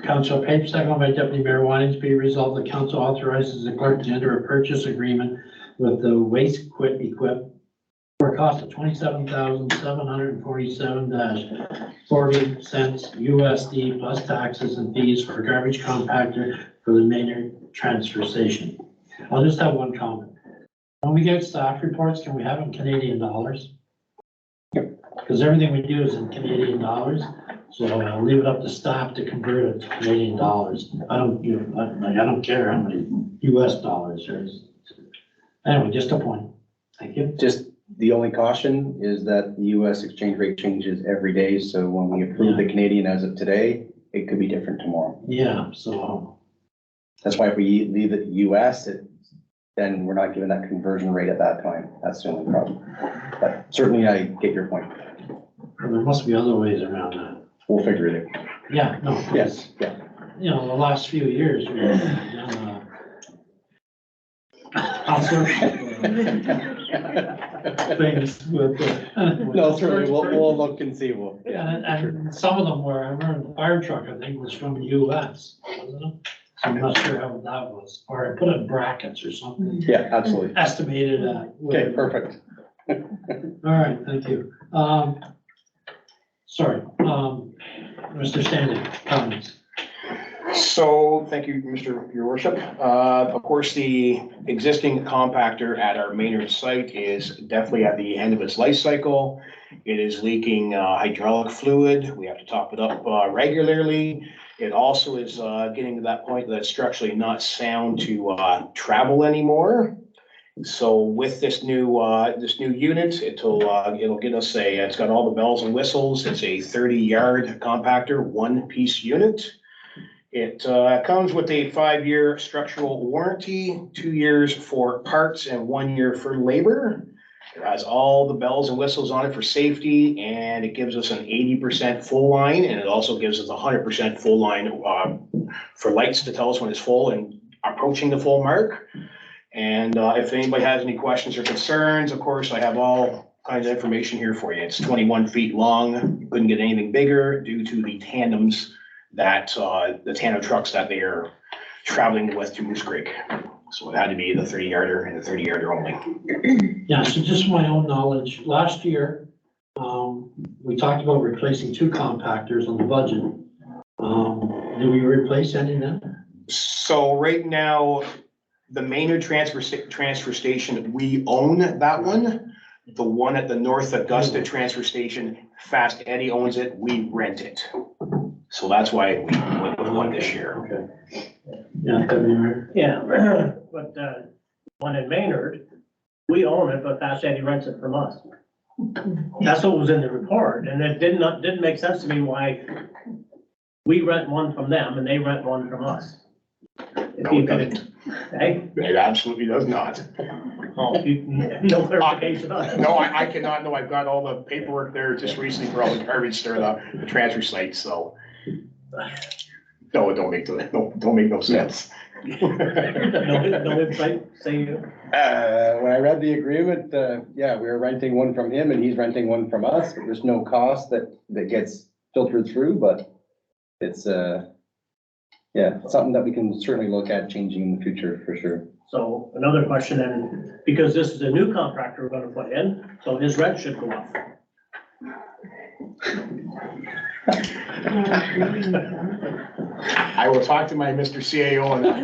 Council Page, second by Deputy Mayor Winans, be resolved, the council authorizes the clerk to enter a purchase agreement with the Waste Quit Equip for a cost of $27,747.40 USD plus taxes and fees for garbage compactor for the Maynard transfer station. I'll just have one comment. When we get staff reports, can we have them Canadian dollars? Because everything we do is in Canadian dollars, so I'll leave it up to staff to convert it to Canadian dollars. I don't care how many US dollars there is. Anyway, just a point. Thank you. Just the only caution is that the US exchange rate changes every day, so when we approve the Canadian as of today, it could be different tomorrow. Yeah, so, That's why if we leave it US, then we're not given that conversion rate at that time. That's the only problem. But certainly I get your point. there must be other ways around that. We'll figure it out. Yeah, no. Yes, yeah. You know, the last few years, we've done, things with. No, certainly, we'll look and see. Yeah, and some of them were, I remember the fire truck, I think, was from the US, wasn't it? So I'm not sure how that was, or I put it in brackets or something, Yeah, absolutely. estimated, Okay, perfect. All right, thank you. Sorry, Mr. Standing, comments? So, thank you, Your Worship. Of course, the existing compactor at our Maynard site is definitely at the end of its life cycle. It is leaking hydraulic fluid. We have to top it up regularly. It also is getting to that point that it's structurally not sound to travel anymore. So with this new unit, it'll get us it's got all the bells and whistles. It's a 30-yard compactor, one-piece unit. It comes with a 5-year structural warranty, 2 years for parts and 1 year for labor. It has all the bells and whistles on it for safety, and it gives us an 80% full line, and it also gives us 100% full line for lights to tell us when it's full and approaching the full mark. And if anybody has any questions or concerns, of course, I have all kinds of information here for you. It's 21 feet long. You couldn't get anything bigger due to the tandems that the tandem trucks that they are traveling with to Moose Creek. So it had to be the 30-yarder and the 30-yarder only. Yeah, so just my own knowledge, last year, we talked about replacing 2 compactors on the budget. Did we replace any of them? So right now, the Maynard transfer station, we own that one. The one at the North Augusta transfer station, Fast Eddie owns it, we rent it. So that's why we went with one this year. Okay. Yeah, Deputy Mayor. Yeah, but, one in Maynard, we own it, but Fast Eddie rents it from us. That's what was in the report, and it didn't make sense to me why we rent one from them and they rent one from us. No, it doesn't. Hey? It absolutely does not. Oh, no clarification on it. No, I cannot, no, I've got all the paperwork there just recently for all the garbage there, the transfer site, so. No, it don't make no sense. No insight, say you. When I read the agreement, yeah, we were renting one from him and he's renting one from us. There's no cost that gets filtered through, but it's, yeah, something that we can certainly look at changing in the future for sure. So another question then, because this is a new contractor we're gonna put in, so his rent should go up. I will talk to my Mr. CAO on that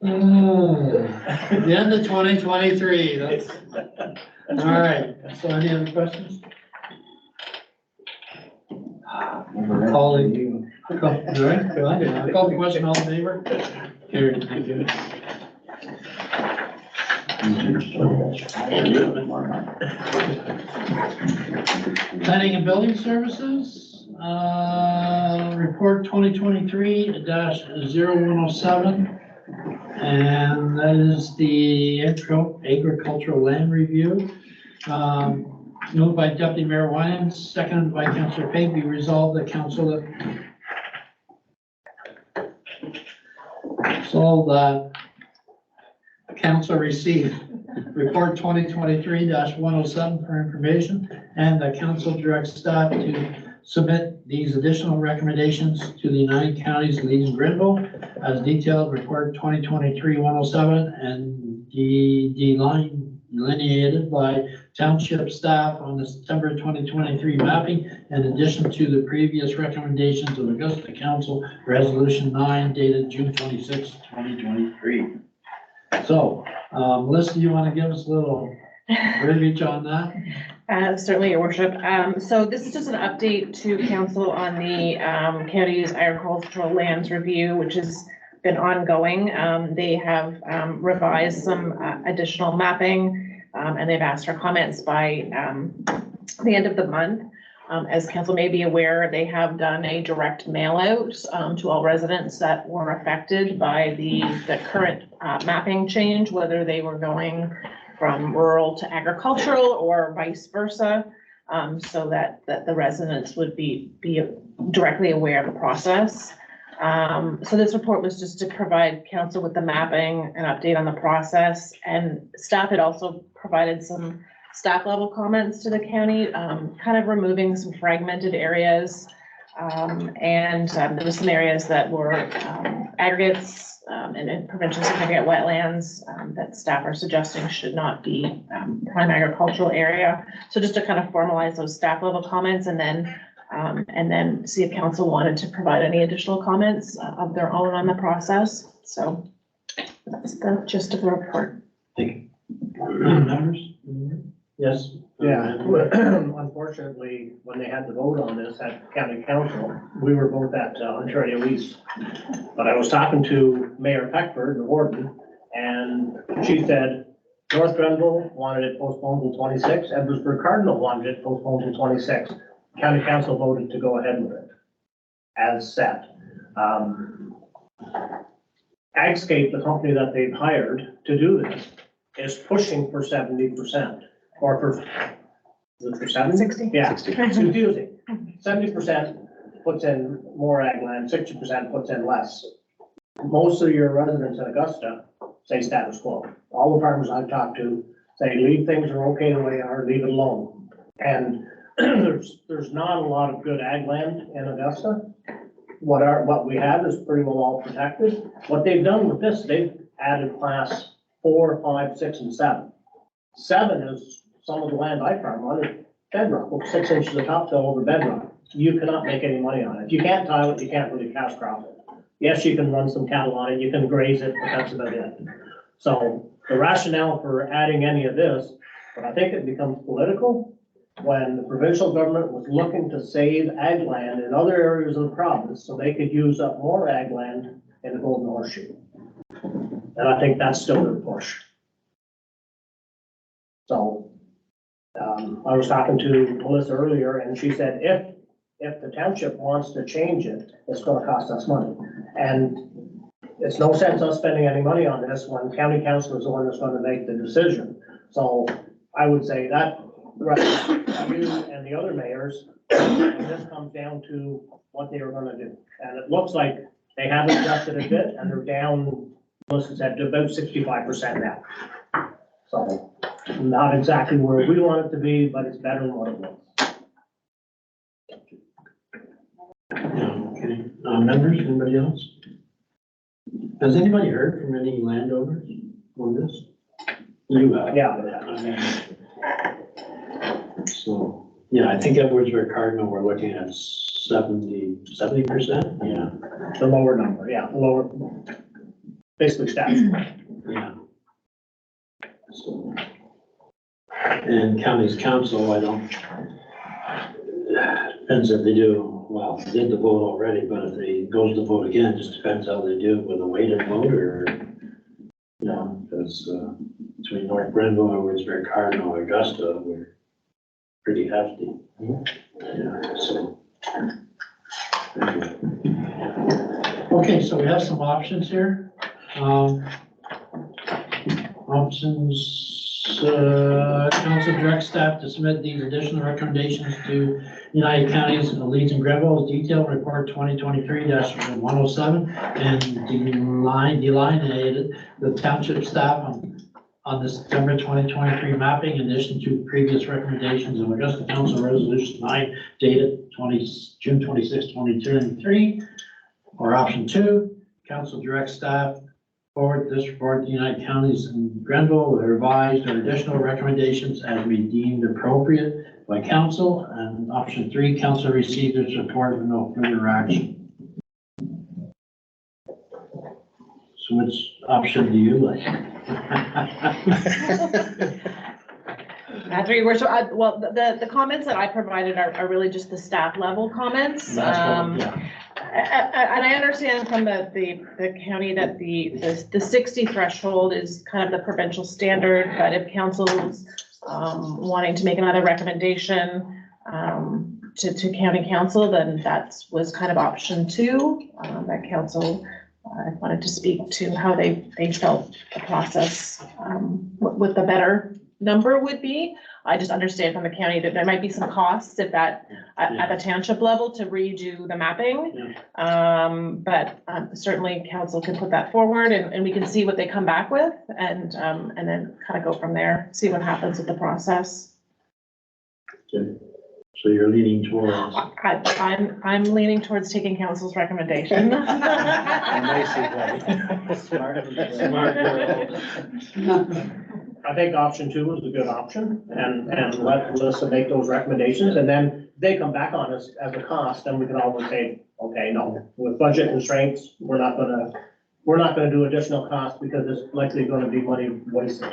one. The end of 2023, that's, all right, so any other questions? Calling. I call the question, all in favor? Carried. Thank you. Planning and building services, report 2023-0107. And that is the agricultural land review. Moved by Deputy Mayor Winans, seconded by Councillor Pate. Be resolved that council council received report 2023-107 for information, and the council directs staff to submit these additional recommendations to the United Counties Leeds and Grenville as detailed report 2023-107 and delineated by township staff on the September 2023 mapping, in addition to the previous recommendations of Augusta Council Resolution 9 dated June 26, 2023. So, Melissa, you want to give us a little verbiage on that? Certainly, Your Worship. So this is just an update to council on the county's agricultural lands review, which has been ongoing. They have revised some additional mapping, and they've asked for comments by the end of the month. As council may be aware, they have done a direct mail out to all residents that were affected by the current mapping change, whether they were going from rural to agricultural or vice versa, so that the residents would be directly aware of the process. So this report was just to provide council with the mapping, an update on the process, and staff had also provided some staff level comments to the county, kind of removing some fragmented areas. And there were some areas that were aggregates and provincial significant wetlands that staff are suggesting should not be prime agricultural area. So just to kind of formalize those staff level comments and then see if council wanted to provide any additional comments of their own on the process. So that's the gist of the report. Thank you. Members? Yes. Yeah, unfortunately, when they had to vote on this at county council, we were both at Ontario East. But I was talking to Mayor Peckford, the warden, and she said North Grenville wanted it postponed till 26, Edwardsburg Cardinal wanted it postponed till 26. County council voted to go ahead with it as set. Agscape, the company that they've hired to do this, is pushing for 70%. Or for, is it for 70? 60. Yeah, it's confusing. 70% puts in more ag land, 60% puts in less. Most of your residents in Augusta say status quo. All the farmers I've talked to say leave things are okay the way they are, leave it alone. And there's not a lot of good ag land in Augusta. What we have is pretty well all protected. What they've done with this, they've added class 4, 5, 6, and 7. 7 is some of the land I farm on is bedrock, 6 inches of topsoil over bedrock. You cannot make any money on it. You can't tile it, you can't really cash crop it. Yes, you can run some cattle on it, you can graze it, but that's about it. So the rationale for adding any of this, but I think it becomes political when the provincial government was looking to save ag land in other areas of the province so they could use up more ag land in the Golden Horseshoe. And I think that's still their push. So I was talking to Melissa earlier and she said, if the township wants to change it, it's gonna cost us money. And it's no sense us spending any money on this when county council is the one that's gonna make the decision. So I would say that, right, you and the other mayors, and this comes down to what they are gonna do. And it looks like they have adjusted a bit and they're down, Melissa said, to about 65% now. So not exactly where we want it to be, but it's better than what it was. Okay, members, anybody else? Has anybody heard from any landowners on this? You have? Yeah. So, yeah, I think Edwardsburg Cardinal, we're looking at 70%, yeah. The lower number, yeah, the lower, basically stats. Yeah. So, and county's council, I don't, depends if they do well, they did the vote already, but if they goes to vote again, it just depends how they do it with a weighted vote or, you know, because, between North Grenville and Woodsbury Cardinal, Augusta, we're pretty hefty. Yeah, so. Okay, so we have some options here. Options, council direct staff to submit these additional recommendations to United Counties, Leeds and Grenville, detailed report 2023-107, and delineated the township staff on the September 2023 mapping, in addition to previous recommendations of Augusta Council Resolution 9 dated June 26, 2023. Or option 2, council direct staff forward this report to United Counties and Grenville with revised or additional recommendations as we deemed appropriate by council. And option 3, council received its report with no further action. So which option do you like? Three, so well, the comments that I provided are really just the staff level comments. And I understand from the county that the 60 threshold is kind of the provincial standard, but if council's wanting to make another recommendation to county council, then that was kind of option 2. That council wanted to speak to how they felt the process, what the better number would be. I just understand from the county that there might be some costs at the township level to redo the mapping. But certainly council can put that forward and we can see what they come back with and then kind of go from there, see what happens with the process. Okay. So you're leaning towards? I'm leaning towards taking council's recommendation. I think option 2 is a good option and let Melissa make those recommendations and then they come back on us as a cost, then we can always say, okay, no, with budget constraints, we're not gonna do additional costs because it's likely gonna be money wasted.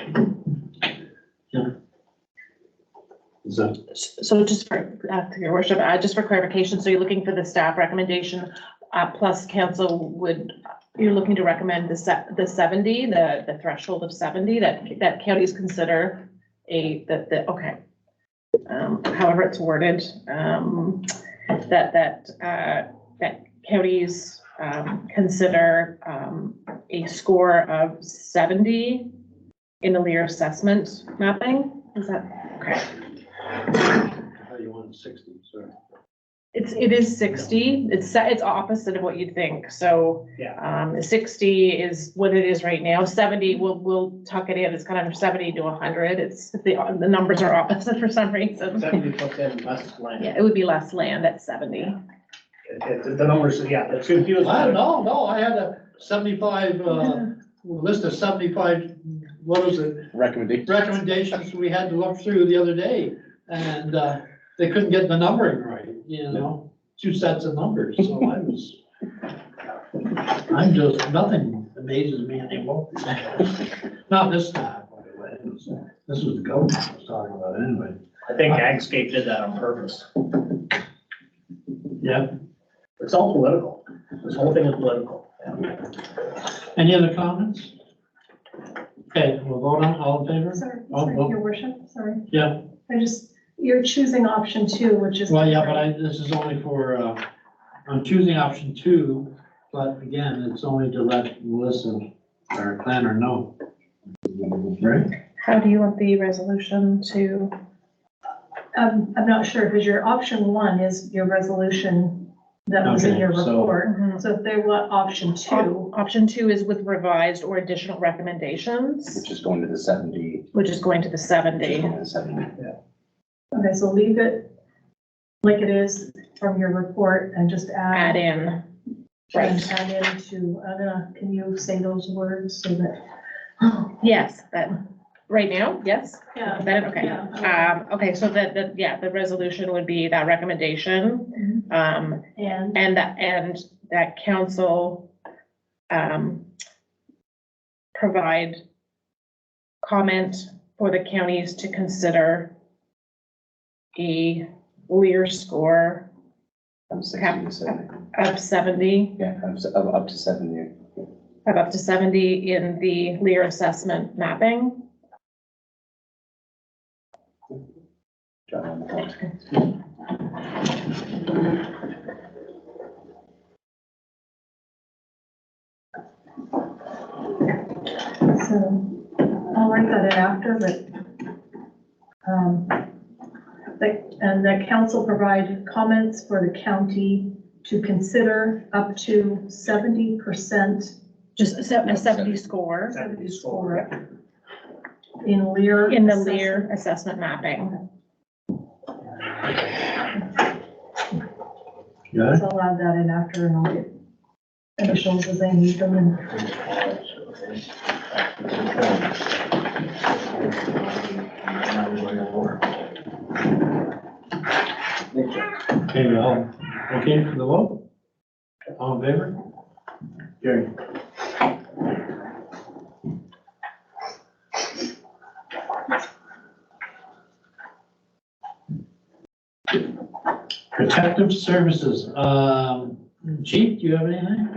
So just for, your worship, just for clarification, so you're looking for the staff recommendation, plus council you're looking to recommend the 70, the threshold of 70 that counties consider okay. However it's worded, that counties consider a score of 70 in the Lear assessment mapping. Is that okay? How you want 60, sorry. It is 60. It's opposite of what you'd think. So Yeah. 60 is what it is right now. 70, we'll tuck it in. It's kind of 70 to 100. It's the numbers are opposite for some reason. 70 puts in less land. Yeah, it would be less land at 70. The numbers, it's confusing. No, I had a 75, list of 75, what was it? Recommendations we had to look through the other day, and they couldn't get the numbering right, you know, 2 sets of numbers, so nothing amazes me anymore. Not this time, by the way, this was the goat I was talking about anyway. I think Agscape did that on purpose. Yeah. It's all political. This whole thing is political. Any other comments? Okay, we'll vote on, all in favor? Sorry, Oh, sorry, oh. your worship, sorry. Yeah, You're choosing option 2, which is. well, yeah, but this is only for, I'm choosing option 2, but again, it's only to let Melissa, our planner, know. Right? How do you want the resolution to? I'm not sure, because your option 1 is your resolution that was in Okay, your so- report. So if they want option 2, Option 2 is with revised or additional recommendations, Which is going to the 70. which is going to the 70. okay, so leave it like it is from your report and just Add add. in. And add into, can you say those words so that? Yes, that, right now, yes? Yeah. Then, okay. Yeah. Okay, so the resolution would be that recommendation, And, and that council, provide comment for the counties to consider a Lear score From 60 to 70. of 70, Yeah, of up to 70. of up to 70 in the Lear assessment mapping. John on the phone. So I'll write that in after, but and the council provide comments for the county to consider up to 70%. Just a 70 score 70 score in Lear. in the assessment. Lear assessment mapping. Yeah, So I'll add that in after and I'll get initials as I need them and. okay, well, okay for the vote? All in favor? Carry. Protective services, Chief, do you have anything?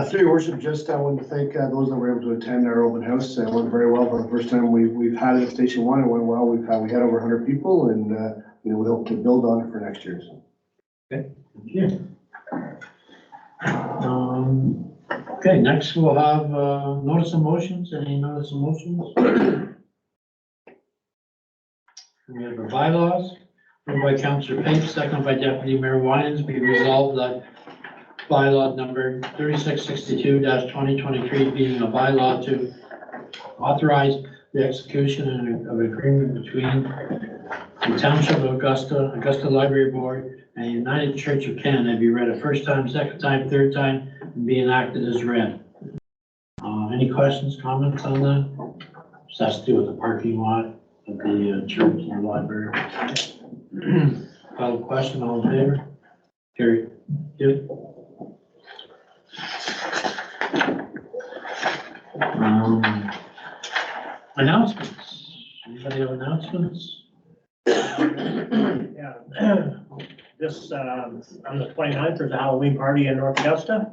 Through your worship, just I wanted to thank those that were able to attend our open house. It went very well for the first time we've had it at Station 1. It went well. We had over 100 people and, we hope to build on it for next year. So. Thank you. Okay, next we'll have, notice of motions. Any notice of motions? We have our bylaws, moved by Councillor Pate, second by Deputy Mayor Winans. Be resolved that bylaw number 3662-2023 being a bylaw to authorize the execution of an agreement between the Township of Augusta Library Board, and the United Church of Canada be read a first time, second time, third time, and be enacted as read. Any questions, comments on that? This has to do with the parking lot of the church and the library. Call the question, all in favor? Carry. Yep. Announcements. Anybody have announcements? Yeah. This, on the 29th, there's a Halloween party in North Augusta.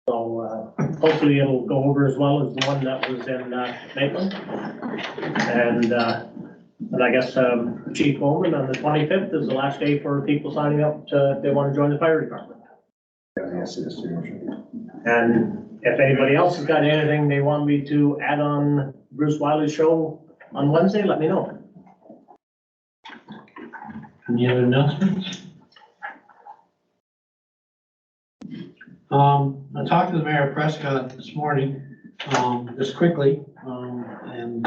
So, hopefully it'll go over as well as the one that was in, Maitland. And I guess, Chief Bowman on the 25th is the last day for people signing up if they want to join the fire department. Yes, it is, Through your worship. And if anybody else has got anything they want me to add on Bruce Wiley's show on Wednesday, let me know. Any other announcements? I talked to the Mayor of Prescott this morning, just quickly, and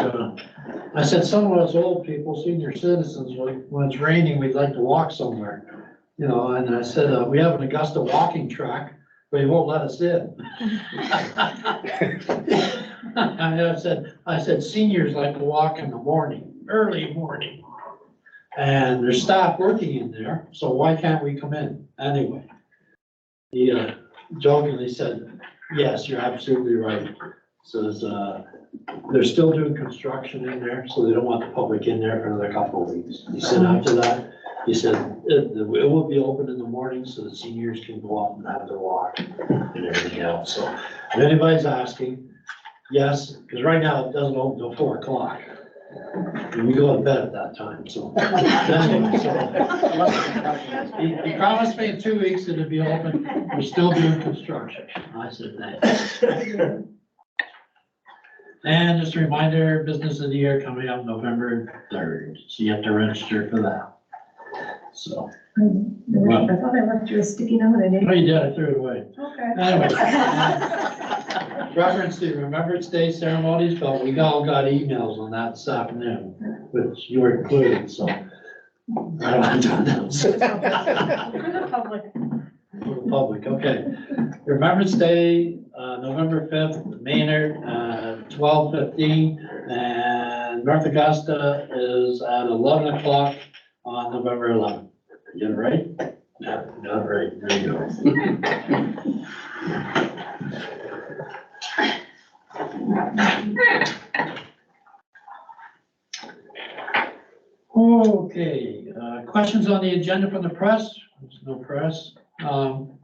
I said, some of us old people, senior citizens, when it's raining, we'd like to walk somewhere, you know, and I said, we have an Augusta walking track, but he won't let us in. I said, seniors like to walk in the morning, early morning. And there's staff working in there, so why can't we come in? Anyway, he jokingly said, yes, you're absolutely right. Says, they're still doing construction in there, so they don't want the public in there for another couple of weeks. He said after that, he said, it will be open in the morning so the seniors can go out and have their walk and everything else. So if anybody's asking, yes, because right now it doesn't open till 4 o'clock. And we go to bed at that time, so. Anyway, so he promised me in 2 weeks that it'd be open. We're still doing construction. I said, thanks. And just a reminder, business of the year coming up November 3rd. So you have to register for that. So. I thought I left you a sticky note. I Oh, didn't. you did, I threw it away. Okay. Anyway. Reference to Remembrance Day ceremonies, but we all got emails on that this afternoon, which you were included, so. I don't have to announce it. For the public. For the public, okay. Remembrance Day, November 5th, Maynard, 12:15, and North Augusta is at 11 o'clock on November 11th. You got it right? Yeah, you got it right. There you go. Okay, questions on the agenda from the press? There's no press.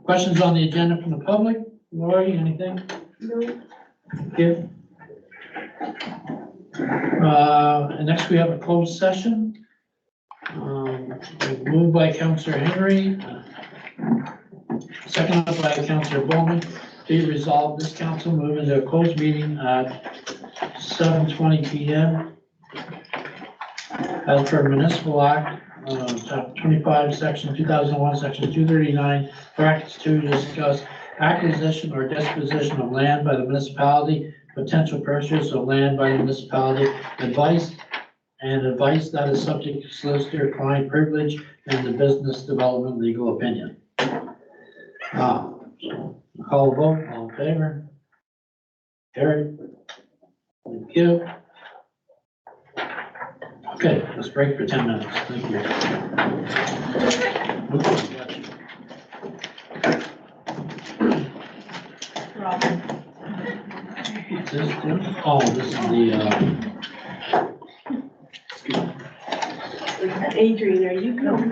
Questions on the agenda from the public? Lori, anything? No. Thank you. And next we have a closed session. Moved by Councillor Henry, seconded by Councillor Bowman. Be resolved, this council move into a closed meeting at 7:20 PM. As per Municipal Act, Chapter 25, Section 2001, Section 239, brackets 2, to discuss acquisition or disposition of land by the municipality, potential purchase of land by the municipality, advice that is subject to solicitor client privilege and the business development legal opinion. Call vote, all in favor? Carried. Thank you. Okay, let's break for 10 minutes. Thank you. This is the, Adrian, are you going?